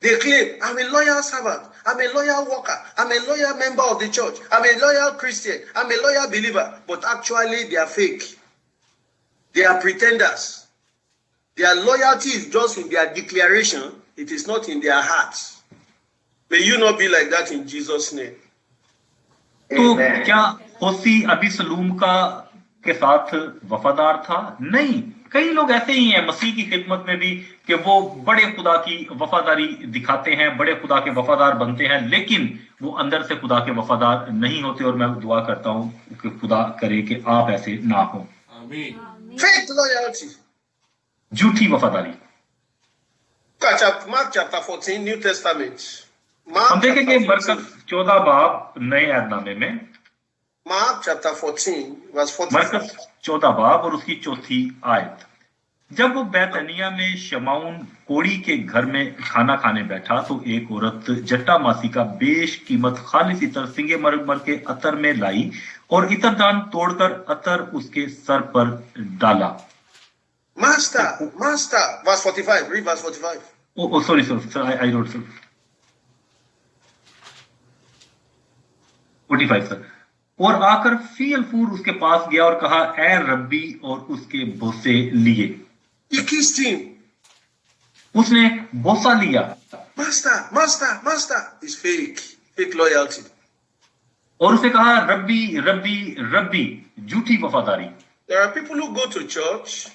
They claim, I'm a loyal servant. I'm a loyal worker. I'm a loyal member of the church. I'm a loyal Christian. I'm a loyal believer. But actually, they are fake. They are pretenders. Their loyalty is just in their declaration. It is not in their hearts. May you not be like that in Jesus' name. तो क्या होसी अबीसलूम के साथ वफादार था? नहीं, कई लोग ऐसे ही हैं मसीह की खिदमत में भी कि वो बड़े खुदा की वफादारी दिखाते हैं, बड़े खुदा के वफादार बनते हैं, लेकिन वो अंदर से खुदा के वफादार नहीं होते। और मैं दुआ करता हूं कि खुदा करे कि आप ऐसे ना हो। Fake loyalty. झूठी वफादारी। Mark chapter 14, New Testament. हम देखेंगे मरकस 14 बाब नए ऐहदनामे में, Mark chapter 14, verse 45. मरकस 14 बाब और उसकी 4थी आयत। जब वो बैतनिया में शमाउन कोड़ी के घर में खाना खाने बैठा तो एक औरत जट्टा मासी का बेश कीमत खालिस इतर सिंगे मरमर के अतर में लाई और इतरदान तोड़कर अतर उसके सर पर डाला। Master, verse 45, read verse 45. Oh, sorry, I wrote, sir. 45, sir. और आकर फील-फूर उसके पास गया और कहा, ऐ रब्बी, और उसके बोसे लिए। He kissed him. उसने बोसा लिया। Master is fake loyalty. और उसने कहा, रब्बी रब्बी रब्बी, झूठी वफादारी। There are people who go to church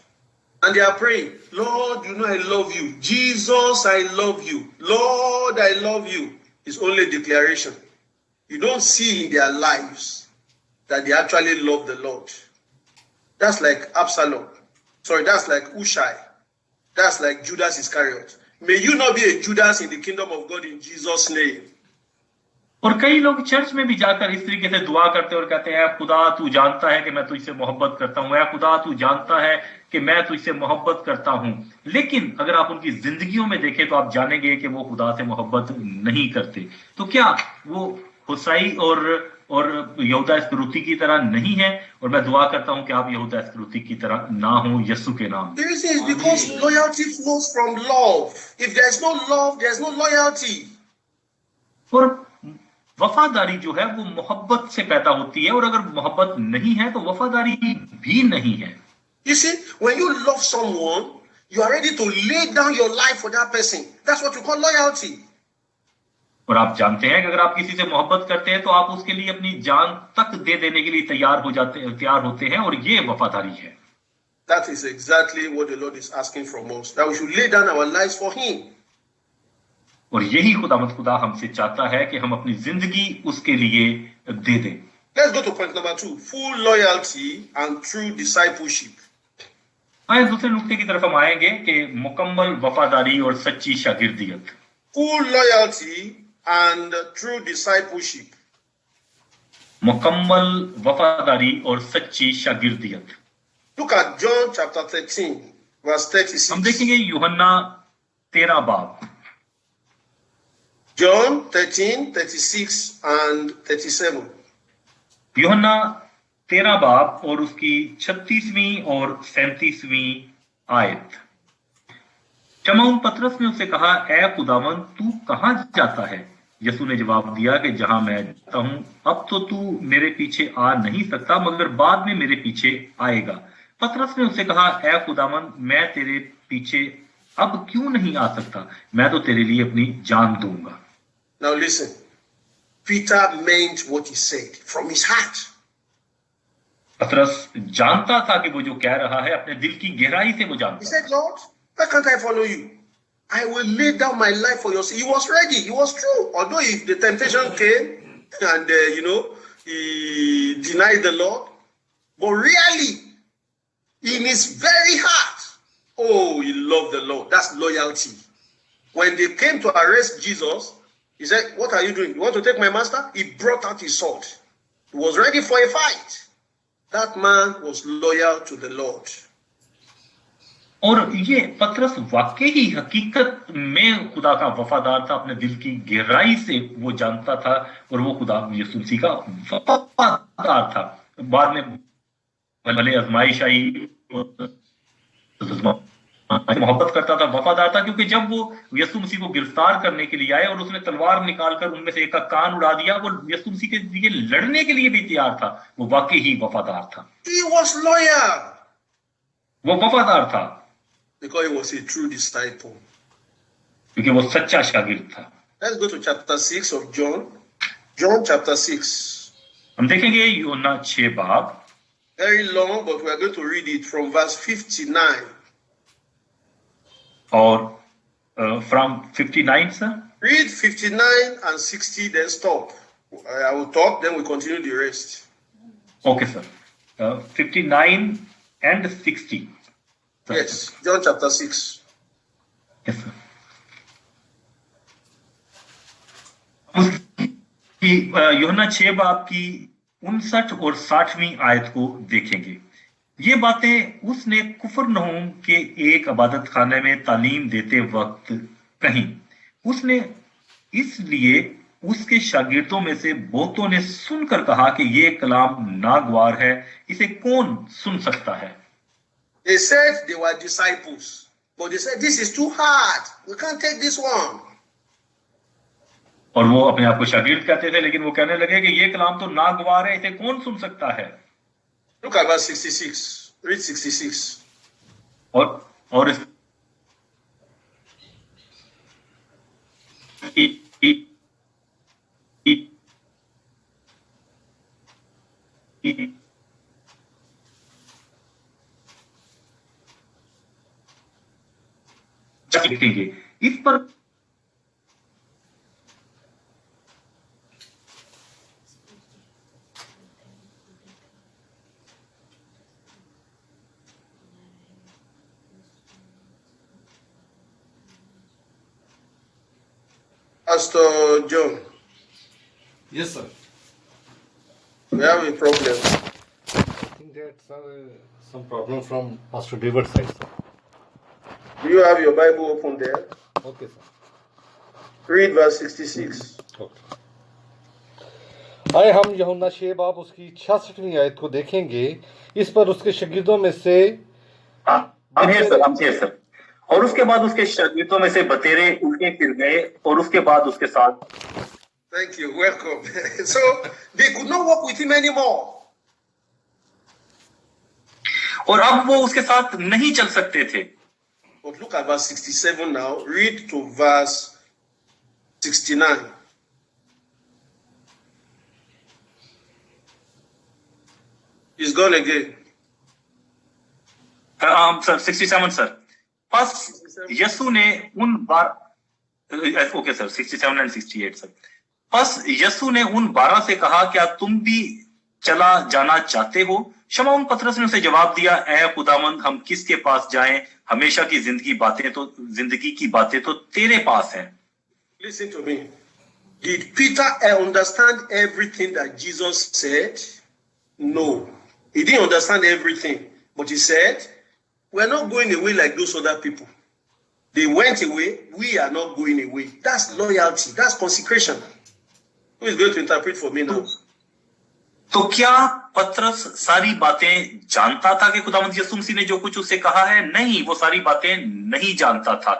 and they are praying, Lord, you know I love you. Jesus, I love you. Lord, I love you. It's only declaration. You don't see in their lives that they actually love the Lord. That's like Absalom. Sorry, that's like Hushai. That's like Judas Iscariot. May you not be a Judas in the kingdom of God in Jesus' name. और कई लोग church में भी जाकर इस तरीके से दुआ करते और कहते हैं, खुदा तू जानता है कि मैं तुझसे मोहब्बत करता हूं, या खुदा तू जानता है कि मैं तुझसे मोहब्बत करता हूं। लेकिन अगर आप उनकी जिंदगियों में देखें तो आप जानेंगे कि वो खुदा से मोहब्बत नहीं करते। तो क्या वो हुसै और यहूदा इस्करियोती की तरह नहीं है? और मैं दुआ करता हूं कि आप यहूदा इस्करियोती की तरह ना हो, यीशु के नाम। The reason is because loyalty flows from love. If there is no love, there is no loyalty. और वफादारी जो है वो मोहब्बत से पैदा होती है, और अगर मोहब्बत नहीं है तो वफादारी भी नहीं है। You see, when you love someone, you are ready to lay down your life for that person. That's what you call loyalty. और आप जानते हैं कि अगर आप किसी से मोहब्बत करते हैं तो आप उसके लिए अपनी जान तक दे देने के लिए तैयार होते हैं, और ये वफादारी है। That is exactly what the Lord is asking from us, that we should lay down our lives for Him. और यही खुदा हमसे चाहता है कि हम अपनी जिंदगी उसके लिए दे दें। Let's go to point number 2, full loyalty and true discipleship. आइए दूसरे नुक्ते की तरफ हम आएंगे कि मुकम्मल वफादारी और सच्ची शागिर्दियत। Full loyalty and true discipleship. मुकम्मल वफादारी और सच्ची शागिर्दियत। Look at John chapter 13, verse 36. हम देखेंगे यूहन्ना 13 बाब। John 13, 36 and 37. यूहन्ना 13 बाब और उसकी 36वीं और 37वीं आयत। शमौन पतरस ने उससे कहा, ऐ खुदावंद, तू कहां जाता है? यीशु ने जवाब दिया कि जहां मैं जाता हूं, अब तो तू मेरे पीछे आ नहीं सकता, मगर बाद में मेरे पीछे आएगा। पतरस ने उससे कहा, ऐ खुदावंद, मैं तेरे पीछे अब क्यों नहीं आ सकता? मैं तो तेरे लिए अपनी जान दूंगा। Now listen, Peter meant what he said from his heart. पतरस जानता था कि वो जो कह रहा है अपने दिल की गहराई से वो He जानता। said, Lord, why can't I follow you? I will lay down my life for your sake. He was ready. He was true. Although if the temptation came and, he denied the Lord, but really, in his very heart, Oh, he loved the Lord. That's loyalty. When they came to arrest Jesus, he said, what are you doing? You want to take my master? He brought out his sword. He was ready for a fight. That man was loyal to the Lord. और ये पतरस वाकई ही हकीकत में खुदा का वफादार था, अपने दिल की गहराई से वो जानता था और वो खुदा यीशु मसीह का वफादार था। बाद में भले आजमाइश आई, मोहब्बत करता था, वफादार था, क्योंकि जब वो यीशु मसीह को गिरफ्तार करने के लिए आए और उसने तलवार निकालकर उनमें से एक का कान उड़ा दिया, वो यीशु मसीह के लिए लड़ने के लिए भी तैयार था। वो वाकई ही वफादार था। He was loyal. वो वफादार था because he was a true disciple. क्योंकि वो सच्चा शागिर्द था। Let's go to chapter 6 of John. John chapter 6. हम देखेंगे यूहन्ना 6 बाब। Very long, but we are going to read it from verse 59. और from 59 sir. Read 59 and 60, then stop. I will talk, then we continue the rest. Okay sir. 59 and 60. Sir. Yes, John chapter 6. Yes sir. यूहन्ना 6 बाब की 59 और 60वीं आयत को देखेंगे। ये बातें उसने कुफरनहूम के एक इबादत खाने में तालीम देते वक्त कही। उसने इसलिए उसके शागिर्दों में से बहुतों ने सुनकर कहा कि ये कलाम नागवार है, इसे कौन सुन सकता है। They said they were disciples, but they said this is too hard. We can't take this one. और वो अपने आप को शागिर्द कहते थे, लेकिन वो कहने लगे कि ये कलाम तो नागवार है, इसे कौन सुन सकता है। Look at verse 66. Read 66. और इस लिखेंगे इस पर Pastor John. Yes, sir. We have a problem. I think that's some problem from Pastor David's side, sir. Do you have your Bible open there? Okay, sir. Read verse 66. Okay. आए हम यूहन्ना 6 बाब उसकी 66वीं आयत को देखेंगे। इस पर उसके शागिर्दों में से सर। और उसके बाद उसके शागिर्दों में से बतेरे उल्टे फिर गए और उसके बाद उसके साथ। Thank you. Welcome. So they could not walk with him anymore. और अब वो उसके साथ नहीं चल सकते थे। But look at verse 67 now. Read to verse 69. He's gone again. Sir 67 sir. बस यीशु ने उन ओके सर 67 एंड 68 सर। बस यीशु ने उन 12 से कहा, क्या तुम भी चला जाना चाहते हो? शमौन पतरस ने उसे जवाब दिया, ऐ खुदावंद, हम किसके पास जाएं? हमेशा की जिंदगी की बातें तो तेरे पास हैं। Listen to me. Did Peter understand everything that Jesus said? No. He didn't understand everything. But he said, we're not going away like those other people. They went away. We are not going away. That's loyalty. That's consecration. Who is going to interpret for me now? तो क्या पतरस सारी बातें जानता था कि खुदावंद यीशु मसीह ने जो कुछ उसे कहा है? नहीं, वो सारी बातें नहीं जानता था।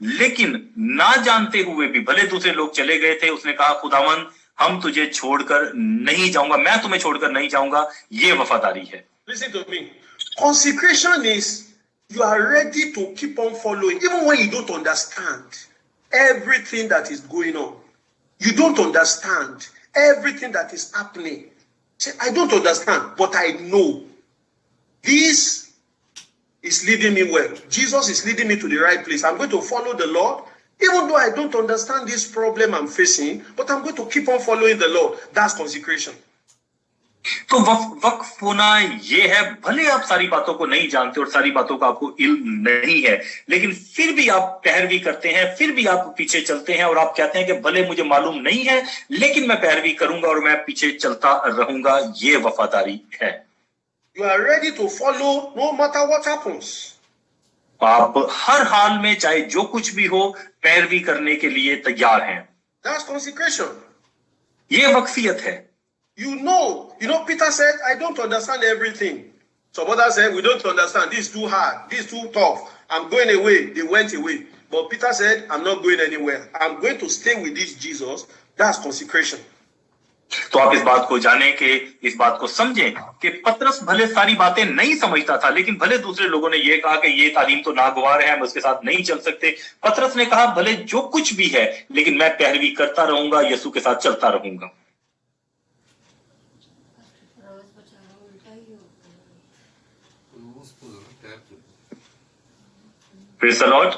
लेकिन ना जानते हुए भी भले दूसरे लोग चले गए थे, उसने कहा, खुदावंद, हम तुझे छोड़कर नहीं जाऊंगा, मैं तुम्हें छोड़कर नहीं जाऊंगा। ये वफादारी है। Listen to me. Consecration is you are ready to keep on following, even when you don't understand everything that is going on. You don't understand everything that is happening. Say, I don't understand, but I know this is leading me well. Jesus is leading me to the right place. I'm going to follow the Lord, even though I don't understand this problem I'm facing, but I'm going to keep on following the Lord. That's consecration. तो वक्फ होना ये है, भले आप सारी बातों को नहीं जानते और सारी बातों का आपको इल्म नहीं है, लेकिन फिर भी आप पैरवी करते हैं, फिर भी आप पीछे चलते हैं और आप कहते हैं कि भले मुझे मालूम नहीं है लेकिन मैं पैरवी करूंगा और मैं पीछे चलता रहूंगा। ये वफादारी है। You are ready to follow no matter what happens. आप हर हाल में चाहे जो कुछ भी हो पैरवी करने के लिए तैयार हैं। That's consecration. ये वक्फियत है। You know, Peter said, I don't understand everything. Some others said, we don't understand. This is too hard. This is too tough. I'm going away. They went away. But Peter said, I'm not going anywhere. I'm going to stay with this Jesus. That's consecration. तो आप इस बात को जाने के, इस बात को समझें कि पतरस भले सारी बातें नहीं समझता था, लेकिन भले दूसरे लोगों ने ये कहा कि ये तालीम तो नागवार है, हम उसके साथ नहीं चल सकते। पतरस ने कहा भले जो कुछ भी है लेकिन मैं पैरवी करता रहूंगा, यीशु के साथ चलता रहूंगा। Praise the Lord.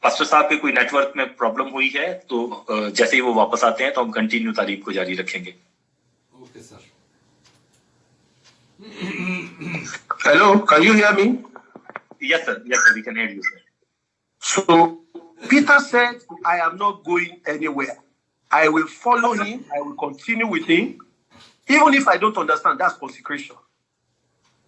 पास्टर साहब के कोई नेटवर्क में प्रॉब्लम हुई है तो जैसे ही वो वापस आते हैं तो हम कंटिन्यू तारीफ को जारी रखेंगे। Okay sir. Hello, can you hear me? Yes sir, we can hear you sir. So Peter said, I am not going anywhere. I will follow him. I will continue with him. Even if I don't understand, that's consecration.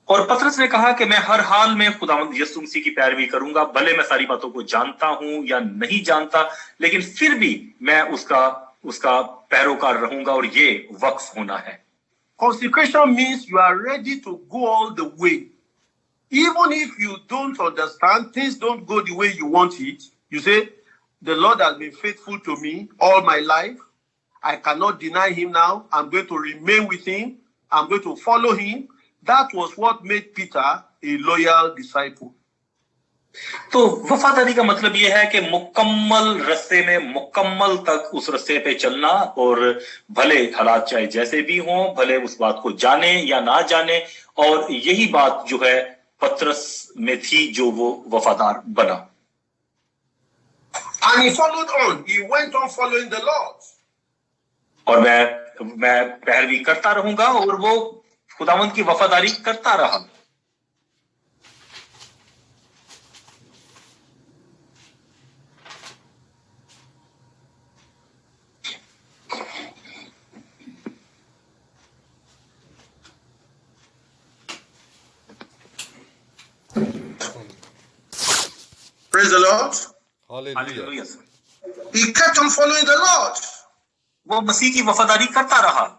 और पतरस ने कहा कि मैं हर हाल में खुदावंद यीशु मसीह की पैरवी करूंगा, भले मैं सारी बातों को जानता हूं या नहीं जानता, लेकिन फिर भी मैं उसका पैरोकार रहूंगा और ये वक्फ होना है। Consecration means you are ready to go all the way. Even if you don't understand, things don't go the way you want it. You say, the Lord has been faithful to me all my life. I cannot deny him now. I'm going to remain with him. I'm going to follow him. That was what made Peter a loyal disciple. तो वफादारी का मतलब यह है कि मुकम्मल रास्ते में मुकम्मल तक उस रास्ते पे चलना, और भले हालात चाहे जैसे भी हों, भले उस बात को जाने या ना जाने, और यही बात जो है पतरस में थी जो वो वफादार बना। And he followed on. He went on following the Lord. और मैं पैरवी करता रहूंगा, और वो खुदावंद की वफादारी करता रहा। Praise the Lord. Hallelujah. He kept on following the Lord. वो मसीह की वफादारी करता रहा।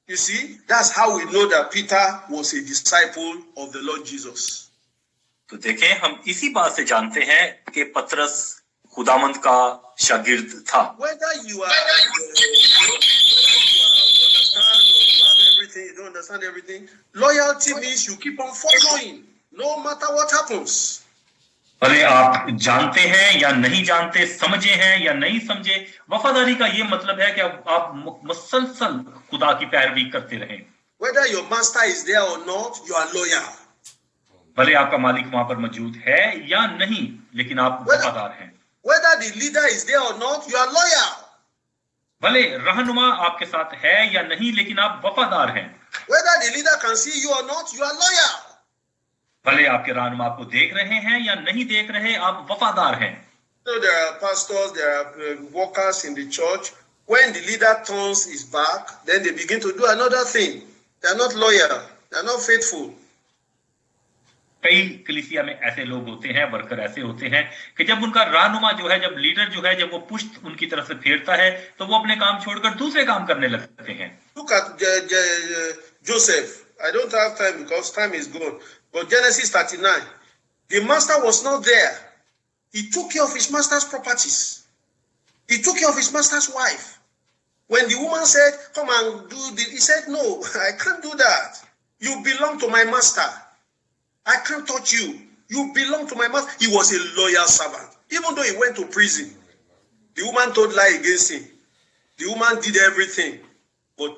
You see, that's how we know that Peter was a disciple of the Lord Jesus. तो देखें, हम इसी बात से जानते हैं कि पतरस खुदावंद का शागिर्द था। Whether you understand everything, loyalty means you keep on following, no matter what happens. भले आप जानते हैं या नहीं जानते, समझे हैं या नहीं समझे, वफादारी का ये मतलब है कि आप मुसलसल खुदा की पैरवी करते रहें। Whether your master is there or not, you are loyal. भले आपका मालिक वहां पर मौजूद है या नहीं, लेकिन आप वफादार हैं। Whether the leader is there or not, you are loyal. भले रहनुमा आपके साथ है या नहीं, लेकिन आप वफादार हैं। Whether the leader can see you or not, you are loyal. भले आपके रहनुमा आपको देख रहे हैं या नहीं देख रहे, आप वफादार हैं। So there are pastors, there are workers in the church. When the leader turns his back, then they begin to do another thing. They are not loyal. They are not faithful. कई कलीसिया में ऐसे लोग होते हैं, worker ऐसे होते हैं कि जब उनका रहनुमा जो है, जब लीडर जो है, जब वो पुष्ट उनकी तरफ से फेरता है तो वो अपने काम छोड़कर दूसरे काम करने लगते हैं। Look at Joseph. I don't have time because time is gone. But Genesis 39, the master was not there. He took care of his master's properties. He took care of his master's wife. When the woman said, come and do this, he said, no, I can't do that. You belong to my master. I can't touch you. You belong to my master. He was a loyal servant. Even though he went to prison, the woman told lie against him. The woman did everything. But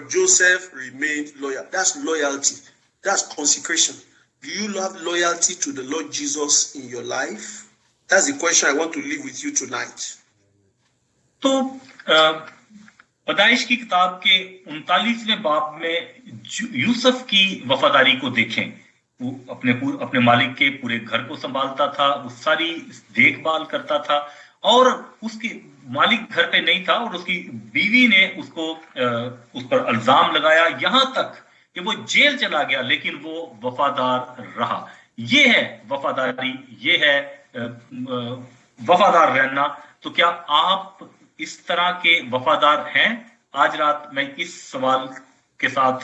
Joseph remained loyal. That's loyalty. That's consecration. Do you have loyalty to the Lord Jesus in your life? That's the question I want to leave with you tonight. तो पैदाइश की किताब के 39वें बाब में यूसुफ की वफादारी को देखें। वो अपने मालिक के पूरे घर को संभालता था, वो सारी देखभाल करता था, और उसकी मालिक घर पे नहीं था और उसकी बीवी ने उस पर इल्जाम लगाया, यहां तक कि वो जेल चला गया, लेकिन वो वफादार रहा। ये है वफादारी, ये है वफादार रहना। तो क्या आप इस तरह के वफादार हैं? आज रात मैं इस सवाल के साथ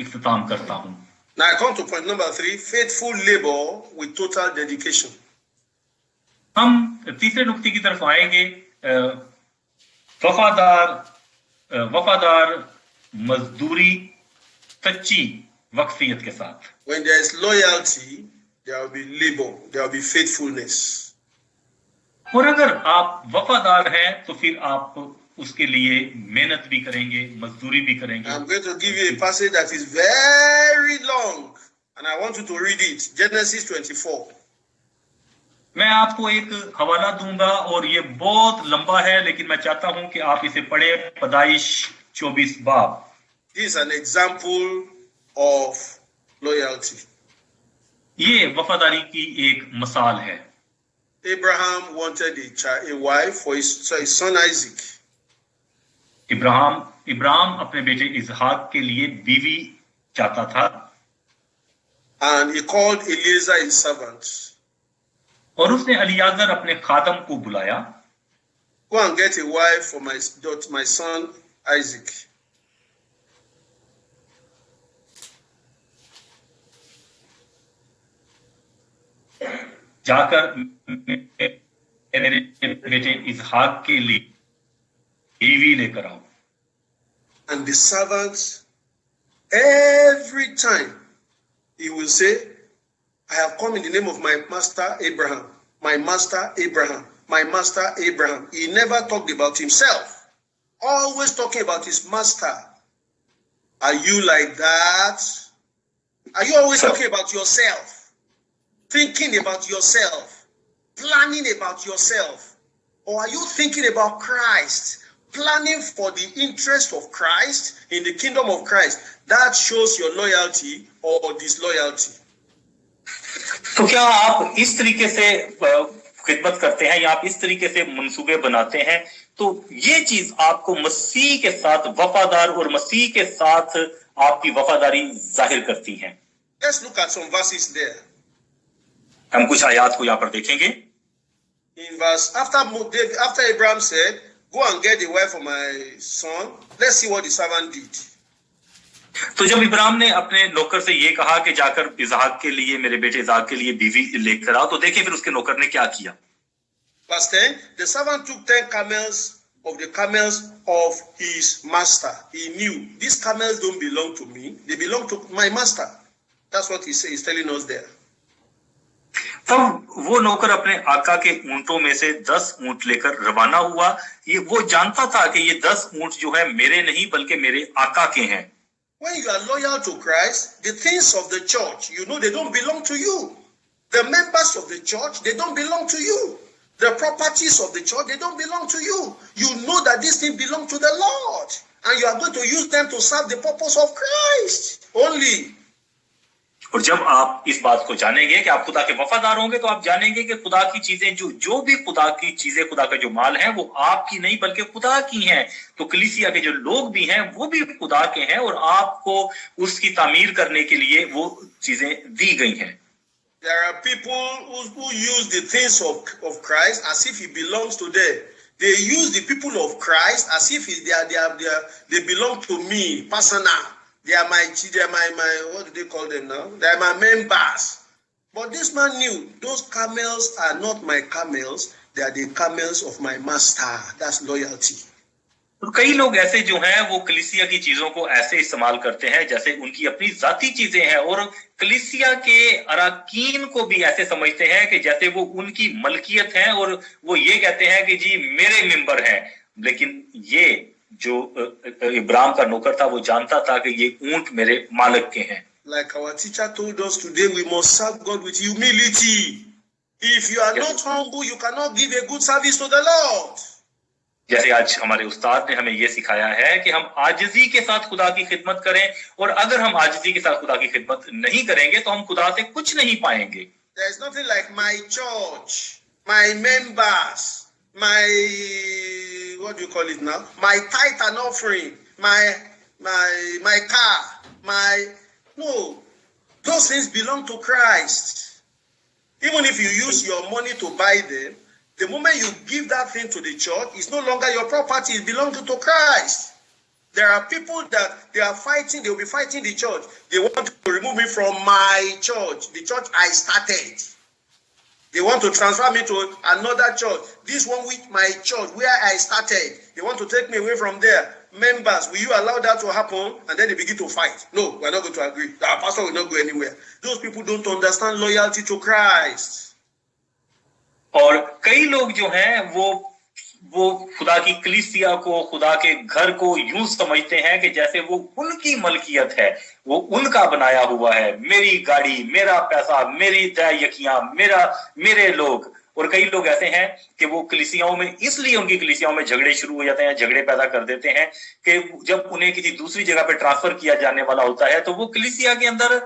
इख्तिताम करता हूं। Now I come to point number 3, faithful labor with total dedication. हम तीसरे नुक्ते की तरफ आएंगे, वफादार मजदूरी सच्ची वक्फियत के साथ। When there is loyalty, there will be labor, there will be faithfulness. और अगर आप वफादार हैं तो फिर आप उसके लिए मेहनत भी करेंगे, मजदूरी भी करेंगे। I'm going to give you a passage that is very long and I want you to read it. Genesis 24. मैं आपको एक हवाला दूंगा और ये बहुत लंबा है, लेकिन मैं चाहता हूं कि आप इसे पढ़ें। पैदाइश 24 बाब। This is an example of loyalty. ये वफादारी की एक मिसाल है। Abraham wanted a wife for his son Isaac. Ibrahim अपने बेटे इसहाक के लिए बीवी चाहता था। And he called Eliezer his servant. और उसने अलियाजर अपने खादम को बुलाया, Go and get a wife for my son Isaac. जाकर मेरे बेटे इसहाक के लिए बीवी लेकर आओ। And the servant, every time he will say, I have come in the name of my master Abraham, my master Abraham, my master Abraham. He never talked about himself, always talking about his master. Are you like that? Are you always talking about yourself? Thinking about yourself, planning about yourself? Or are you thinking about Christ, planning for the interest of Christ in the kingdom of Christ? That shows your loyalty or disloyalty. तो क्या आप इस तरीके से खिदमत करते हैं या आप इस तरीके से मंसूबे बनाते हैं? तो ये चीज आपको मसीह के साथ वफादार और मसीह के साथ आपकी वफादारी जाहिर करती है। Let's look at some verses there. हम कुछ आयात को यहाँ पर देखेंगे। In verse after Abraham said, "Go and get a wife for my son," let's see what the servant did. तो जब इब्राहिम ने अपने नौकर से ये कहा कि जाकर इसहाक के लिए, मेरे बेटे इसहाक के लिए बीवी लेकर आओ, तो देखिए फिर उसके नौकर ने क्या किया। Verse 10, the servant took 10 camels of the camels of his master. He knew these camels don't belong to me, they belong to my master. That's what he's telling us there. तब वो नौकर अपने आका के ऊंटों में से 10 ऊंट लेकर रवाना हुआ। ये वो जानता था कि ये 10 ऊंट जो है मेरे नहीं बल्कि मेरे आका के हैं। When you are loyal to Christ, the things of the church, you know they don't belong to you. The members of the church, they don't belong to you. The properties of the church, they don't belong to you. You know that these things belong to the Lord. And you are going to use them to serve the purpose of Christ only. और जब आप इस बात को जानेंगे कि आप खुदा के वफादार होंगे, तो आप जानेंगे कि खुदा की चीजें जो भी खुदा की चीजें, खुदा का जो माल है, वो आपकी नहीं बल्कि खुदा की हैं। तो कलीसिया के जो लोग भी हैं वो भी खुदा के हैं और आपको उसकी तामीर करने के लिए वो चीजें दी गई हैं। There are people who use the things of Christ as if it belongs to them. They use the people of Christ as if they belong to me personal. They are my what do they call them now? They are my members. But this man knew those camels are not my camels. They are the camels of my master. That's loyalty. तो कई लोग ऐसे जो हैं वो कलीसिया की चीजों को ऐसे इस्तेमाल करते हैं जैसे उनकी अपनी जाती चीजें हैं, और कलीसिया के अराकीन को भी ऐसे समझते हैं कि जैसे वो उनकी मलकियत है, और वो ये कहते हैं कि जी मेरे मेंबर हैं। लेकिन ये जो इब्राहिम का नौकर था वो जानता था कि ये ऊंट मेरे मालिक के हैं। Like our teacher told us today, we must serve God with humility. If you are not humble, you cannot give a good service to the Lord. जैसे आज हमारे उस्ताद ने हमें यह सिखाया है कि हम आजिजी के साथ खुदा की खिदमत करें, और अगर हम आजिजी के साथ खुदा की खिदमत नहीं करेंगे तो हम खुदा से कुछ नहीं पाएंगे। There is nothing like my church, my members, my, what do you call it now? My tithe and offering, my car, no, those things belong to Christ. Even if you use your money to buy them, the moment you give that thing to the church, it's no longer your property, it belongs to Christ. There are people that they are fighting, they will be fighting the church. They want to remove me from my church, the church I started. They want to transfer me to another church. This one with my church, where I started. They want to take me away from there. Members, will you allow that to happen? And then they begin to fight. No, we're not going to agree. Our pastor will not go anywhere. Those people don't understand loyalty to Christ. और कई लोग जो हैं वो खुदा की कलीसिया को, खुदा के घर को यूं समझते हैं कि जैसे वो उनकी मलकियत है, वो उनका बनाया हुआ है। मेरी गाड़ी, मेरा पैसा, मेरी तय यकियां, मेरे लोग। और कई लोग ऐसे हैं कि वो कलीसियाओं में, इसलिए उनकी कलीसियाओं में झगड़े शुरू हो जाते हैं, झगड़े पैदा कर देते हैं कि जब उन्हें किसी दूसरी जगह पे ट्रांसफर किया जाने वाला होता है तो वो कलीसिया के अंदर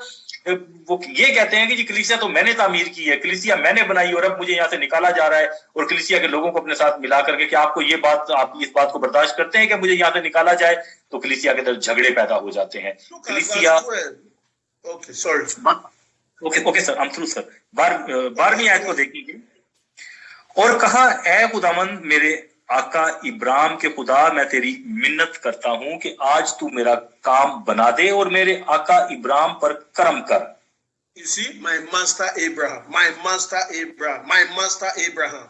वो ये कहते हैं कि जी कलीसिया तो मैंने तामीर की है, कलीसिया मैंने बनाई, और अब मुझे यहाँ से निकाला जा रहा है। और कलीसिया के लोगों को अपने साथ मिला करके कि आप इस बात को बर्दाश्त करते हैं कि मुझे यहाँ से निकाला जाए, तो कलीसिया के अंदर झगड़े पैदा हो जाते हैं। कलीसिया okay sorry okay sir, I am through sir. 12वीं आयत को देखेंगे। और कहा, ऐ खुदावंद मेरे आका इब्राहिम के खुदा, मैं तेरी मिन्नत करता हूं कि आज तू मेरा काम बना दे और मेरे आका इब्राहिम पर करम कर। You see, my master Abraham, my master Abraham, my master Abraham.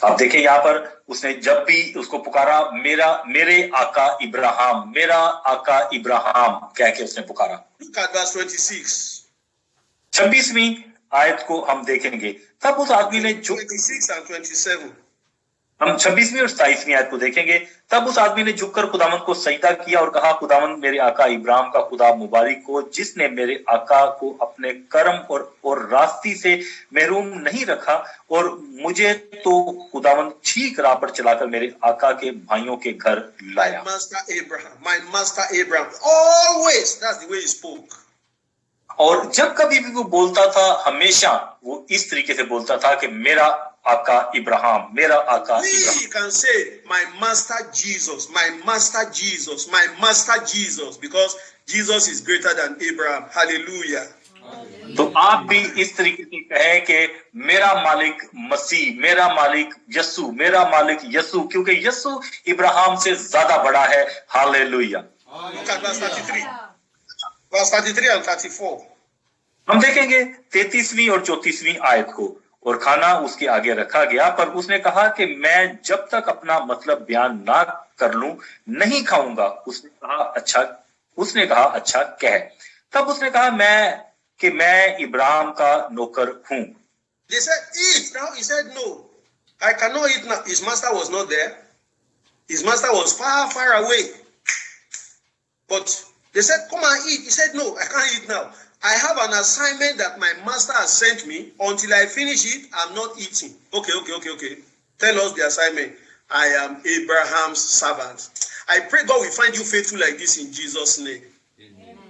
आप देखें यहाँ पर उसने जब भी उसको पुकारा, मेरे आका इब्राहिम, मेरा आका इब्राहिम कह के उसने पुकारा। Look at verse 26. 26वीं आयत को हम देखेंगे। तब उस आदमी ने 26 and 27. हम 26वीं और 27वीं आयत को देखेंगे। तब उस आदमी ने झुककर खुदावंद को सजदा किया और कहा, खुदावंद मेरे आका इब्राहिम का खुदा मुबारक हो, जिसने मेरे आका को अपने कर्म और रास्ती से महरूम नहीं रखा, और मुझे तो खुदावंद ठीक राह पर चलाकर मेरे आका के भाइयों के घर लाया। My master Abraham, always, that's the way he spoke. और जब कभी भी वो बोलता था, हमेशा वो इस तरीके से बोलता था कि मेरा आका इब्राहिम, मेरा आका Ibrahim. You can say my master Jesus, my master Jesus, my master Jesus, because Jesus is greater than Abraham. Hallelujah. तो आप भी इस तरीके से कहें कि मेरा मालिक मसीह, मेरा मालिक यस्सु, मेरा मालिक यस्सु, क्योंकि यस्सु इब्राहिम से ज्यादा बड़ा है। Hallelujah. Look at verse 33. Verse 33 and 34. हम देखेंगे 33वीं और 34वीं आयत को। और खाना उसके आगे रखा गया, पर उसने कहा कि मैं जब तक अपना मतलब बयान ना कर लूं नहीं खाऊंगा। उसने कहा अच्छा कह। तब उसने कहा मैं इब्राहिम का नौकर हूं। They said eat. Now he said no, I cannot eat now. His master was not there. His master was far, far away. But they said come and eat. He said no, I can't eat now. I have an assignment that my master has sent me. Until I finish it, I'm not eating. Okay. Tell us the assignment. I am Abraham's servant. I pray God will find you faithful like this in Jesus' name.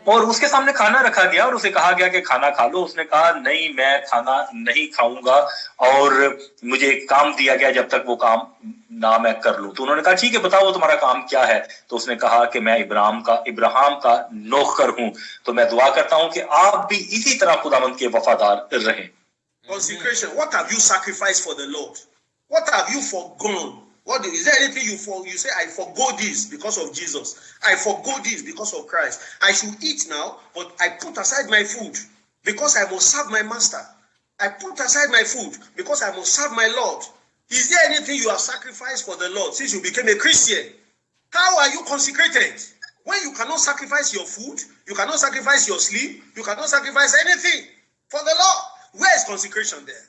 और उसके सामने खाना रखा गया और उसे कहा गया कि खाना खा लो। उसने कहा नहीं, मैं खाना नहीं खाऊंगा और मुझे एक काम दिया गया जब तक वो काम ना मैं कर लूं। तो उन्होंने कहा ठीक है, बताओ तुम्हारा काम क्या है। तो उसने कहा कि मैं इब्राहिम का नौकर हूं। तो मैं दुआ करता हूं कि आप भी इसी तरह खुदावंद के वफादार रहें। Consecration. What have you sacrificed for the Lord? What have you forgone? Is there anything you say, I forgo this because of Jesus. I forgo this because of Christ. I should eat now, but I put aside my food because I must serve my master. I put aside my food because I must serve my Lord. Is there anything you have sacrificed for the Lord since you became a Christian? How are you consecrated? When you cannot sacrifice your food, you cannot sacrifice your sleep, you cannot sacrifice anything for the Lord. Where is consecration there?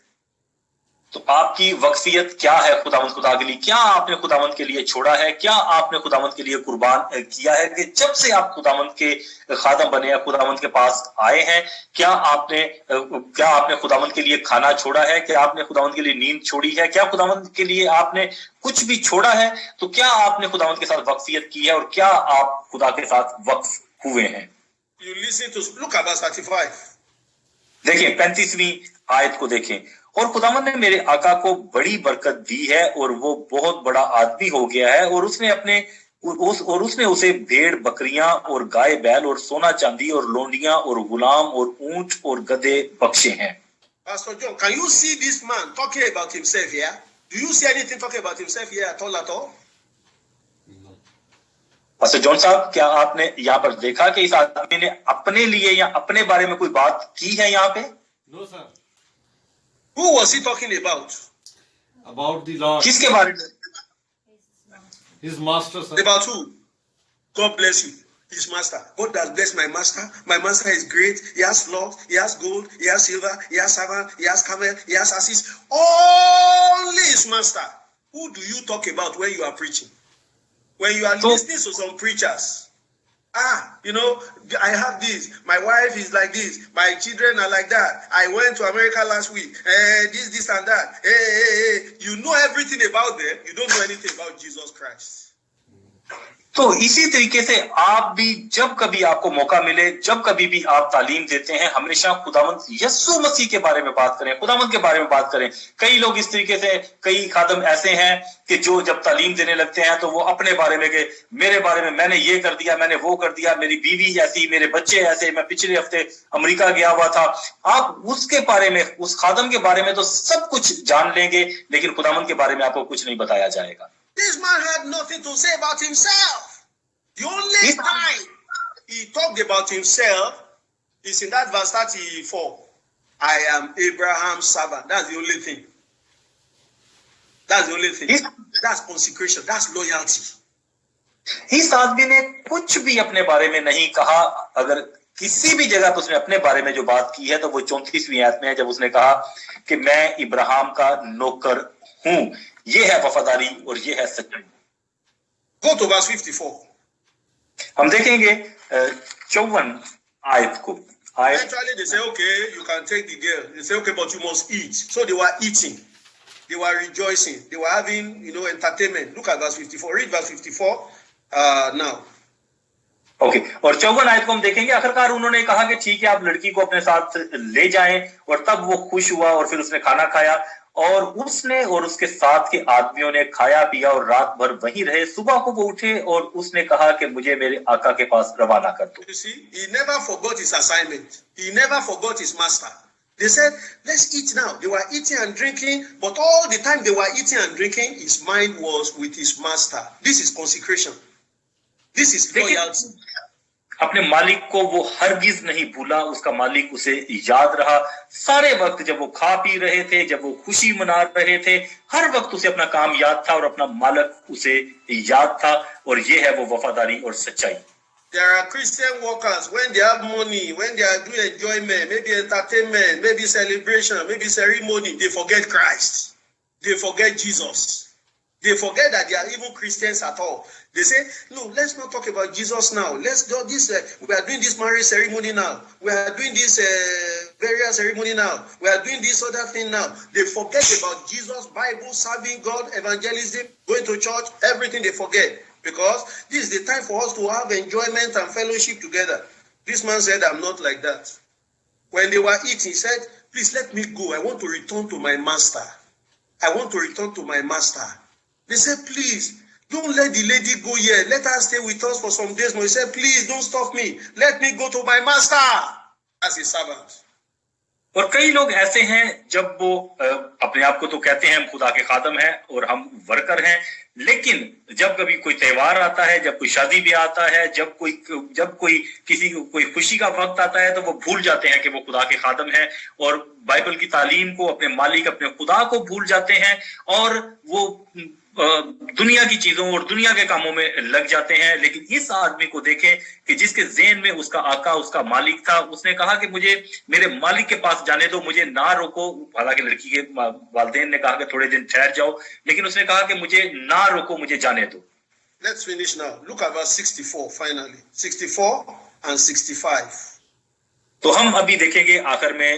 तो आपकी वक्फियत क्या है खुदावंद खुदा के लिए? क्या आपने खुदावंद के लिए छोड़ा है? क्या आपने खुदावंद के लिए कुर्बान किया है कि जब से आप खुदावंद के खादम बने या खुदावंद के पास आए हैं? क्या आपने खुदावंद के लिए खाना छोड़ा है? क्या आपने खुदावंद के लिए नींद छोड़ी है? क्या खुदावंद के लिए आपने कुछ भी छोड़ा है? तो क्या आपने खुदावंद के साथ वक्फियत की है और क्या आप खुदा के साथ वक्फ हुए हैं? You listen to look at verse 35. देखें 35वीं आयत को देखें। और खुदावंद ने मेरे आका को बड़ी बरकत दी है और वो बहुत बड़ा आदमी हो गया है और उसने उसे भेड़ बकरियां और गाय बैल और सोना चांदी और लोंडियां और गुलाम और ऊंट और गधे बख्शे हैं। Pastor John, can you see this man talking about himself here? Do you see anything talking about himself here at all? Pastor John साहब, क्या आपने यहाँ पर देखा कि इस आदमी ने अपने लिए या अपने बारे में कोई बात की है यहाँ पे? No sir. Who was he talking about? About the Lord. किसके बारे में? His master, sir. About who? God bless you. His master. God has blessed my master. My master is great. He has flocks, he has gold, he has silver, he has servant, he has camel, he has asses. Only his master. Who do you talk about when you are preaching? When you are listening to some preachers. I have this. My wife is like this. My children are like that. I went to America last week. This and that. Hey. You know everything about them. You don't know anything about Jesus Christ. तो इसी तरीके से आप भी जब कभी आपको मौका मिले, जब कभी भी आप तालीम देते हैं, हमेशा खुदावंद यीशु मसीह के बारे में बात करें, खुदावंद के बारे में बात करें। कई लोग इस तरीके से, कई खादम ऐसे हैं कि जो जब तालीम देने लगते हैं तो वो अपने बारे में के मेरे बारे में मैंने ये कर दिया, मैंने वो कर दिया, मेरी बीवी ऐसी, मेरे बच्चे ऐसे, मैं पिछले हफ्ते अमेरिका गया हुआ था। आप उसके बारे में, उस खादम के बारे में तो सब कुछ जान लेंगे, लेकिन खुदावंद के बारे में आपको कुछ नहीं बताया जाएगा। This man had nothing to say about himself. The only time he talked about himself is in that verse 34. I am Abraham's servant. That's the only thing. That's the only thing. That's consecration. That's loyalty. इस आदमी ने कुछ भी अपने बारे में नहीं कहा। अगर किसी भी जगह पर उसने अपने बारे में जो बात की है तो वो 34वीं आयत में है, जब उसने कहा कि मैं इब्राहिम का नौकर हूं। ये है वफादारी और ये है सच्चाई। Go to verse 54. हम देखेंगे 54 आयत को। Eventually they say, okay, you can take the girl. They say, okay, but you must eat. So they were eating. They were rejoicing. They were having, entertainment. Look at verse 54. Read verse 54 now. Okay, और 54 आयत को हम देखेंगे। आखिरकार उन्होंने कहा कि ठीक है, आप लड़की को अपने साथ ले जाएं, और तब वो खुश हुआ और फिर उसने खाना खाया और उसने और उसके साथ के आदमियों ने खाया पिया और रात भर वहीं रहे। सुबह को वो उठे और उसने कहा कि मुझे मेरे आका के पास रवाना कर दो। You see, he never forgot his assignment. He never forgot his master. They said, let's eat now. They were eating and drinking, but all the time they were eating and drinking, his mind was with his master. This is consecration. This is loyalty. अपने मालिक को वो हरगिज नहीं भूला, उसका मालिक उसे याद रहा। सारे वक्त जब वो खा पी रहे थे, जब वो खुशी मना रहे थे, हर वक्त उसे अपना काम याद था और अपना मालिक उसे याद था, और ये है वो वफादारी और सच्चाई। There are Christian workers, when they have money, when they are doing enjoyment, maybe entertainment, maybe celebration, maybe ceremony, they forget Christ. They forget Jesus. They forget that they are even Christians at all. They say, no, let's not talk about Jesus now. Let's do this. We are doing this marriage ceremony now. We are doing this burial ceremony now. We are doing this other thing now. They forget about Jesus, Bible, serving God, evangelism, going to church, everything they forget. Because this is the time for us to have enjoyment and fellowship together. This man said, I'm not like that. When they were eating, he said, please let me go. I want to return to my master. I want to return to my master. They said, please, don't let the lady go here. Let her stay with us for some days more. He said, please, don't stop me. Let me go to my master as a servant. और कई लोग ऐसे हैं, जब वो अपने आप को तो कहते हैं हम खुदा के खादम हैं और हम वर्कर हैं, लेकिन जब कभी कोई त्योहार आता है, जब कोई शादी भी आता है, जब कोई किसी को कोई खुशी का वक्त आता है, तो वो भूल जाते हैं कि वो खुदा के खादम हैं और बाइबल की तालीम को, अपने मालिक, अपने खुदा को भूल जाते हैं, और वो दुनिया की चीजों और दुनिया के कामों में लग जाते हैं। लेकिन इस आदमी को देखें कि जिसके ज़हन में उसका आका, उसका मालिक था। उसने कहा कि मुझे मेरे मालिक के पास जाने दो, मुझे ना रोको। हालांकि लड़की के वालिदैन ने कहा कि थोड़े दिन ठहर जाओ, लेकिन उसने कहा कि मुझे ना रोको, मुझे जाने दो। Let's finish now. Look at verse 64 finally. 64 and 65. तो हम अभी देखेंगे आखिर में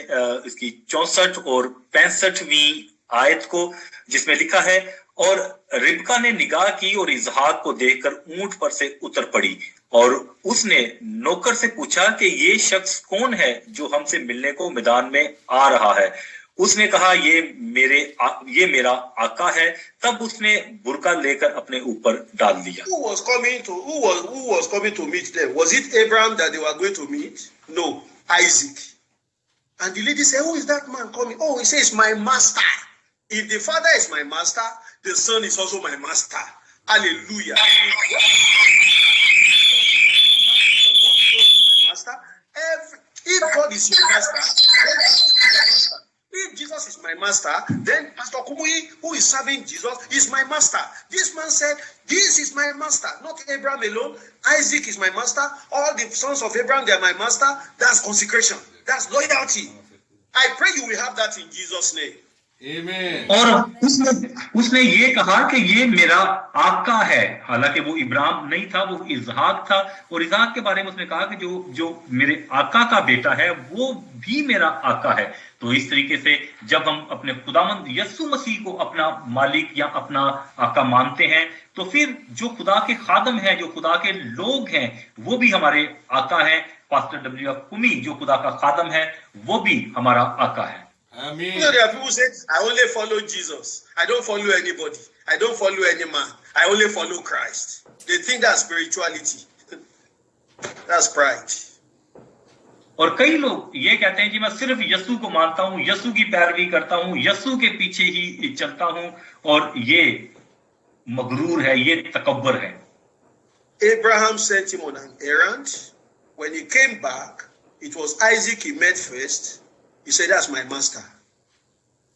इसकी 64 और 65वीं आयत को, जिसमें लिखा है, और रिबका ने निगाह की और इसहाक को देखकर ऊंट पर से उतर पड़ी, और उसने नौकर से पूछा कि ये शख्स कौन है जो हमसे मिलने को मैदान में आ रहा है। उसने कहा ये मेरा आका है। तब उसने बुरका लेकर अपने ऊपर डाल दिया। Who was coming to meet them? Was it Abraham that they were going to meet? No, Isaac. And the lady said, who is that man coming? Oh, he says, my master. If the father is my master, the son is also my master. Hallelujah. My master. If God is your master, then Jesus is your master. If Jesus is my master, then Pastor Kumuyi, who is serving Jesus, is my master. This man said, this is my master, not Abraham alone. Isaac is my master. All the sons of Abraham, they are my master. That's consecration. That's loyalty. I pray you will have that in Jesus' name. Amen. और उसने ये कहा कि ये मेरा आका है। हालांकि वो इब्राहिम नहीं था, वो इसहाक था। और इसहाक के बारे में उसने कहा कि जो मेरे आका का बेटा है वो भी मेरा आका है। तो इस तरीके से जब हम अपने खुदावंद यीशु मसीह को अपना मालिक या अपना आका मानते हैं, तो फिर जो खुदा के खादम हैं, जो खुदा के लोग हैं, वो भी हमारे आका हैं। Pastor W.F. कुमी जो खुदा का खादम है, वो भी हमारा आका है। Amen. You know, there are people who say, I only follow Jesus. I don't follow anybody. I don't follow any man. I only follow Christ. They think that's spirituality. That's pride. और कई लोग ये कहते हैं कि मैं सिर्फ यीशु को मानता हूं, यीशु की पैरवी करता हूं, यीशु के पीछे ही चलता हूं, और ये मगरूर है, ये तकब्बर है। Abraham sent him on an errand. When he came back, it was Isaac he met first. He said, that's my master.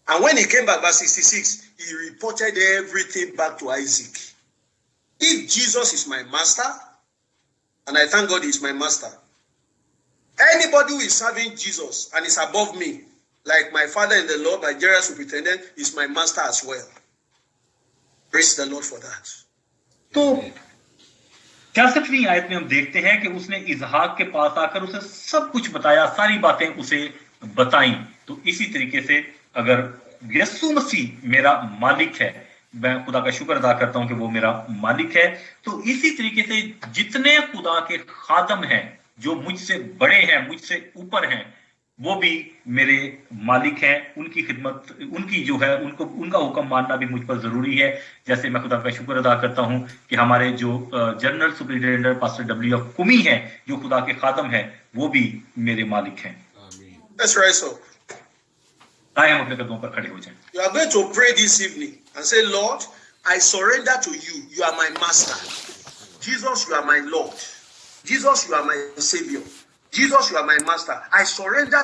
And when he came back, verse 66, he reported everything back to Isaac. If Jesus is my master, and I thank God he's my master, anybody who is serving Jesus and is above me, like my father in the Lord, my general superintendent, is my master as well. Praise the Lord for that. तो 66वीं आयत में हम देखते हैं कि उसने इसहाक के पास आकर उसे सब कुछ बताया, सारी बातें उसे बताई। तो इसी तरीके से अगर यीशु मसीह मेरा मालिक है, मैं खुदा का शुक्र अदा करता हूं कि वो मेरा मालिक है। तो इसी तरीके से जितने खुदा के खादम हैं, जो मुझसे बड़े हैं, मुझसे ऊपर हैं, वो भी मेरे मालिक हैं। उनकी खिदमत, उनकी जो है, उनका हुक्म मानना भी मुझ पर जरूरी है। जैसे मैं खुदा का शुक्र अदा करता हूं कि हमारे जो जनरल सुपरिटेंडेंट पास्टर W.F. कुमी हैं, जो खुदा के खादम हैं, वो भी मेरे मालिक हैं। Let's rise up. आए हम अपने कदमों पर खड़े हो जाएं। You are going to pray this evening and say, Lord, I surrender to you. You are my master. Jesus, you are my Lord. Jesus, you are my Savior. Jesus, you are my master. I surrender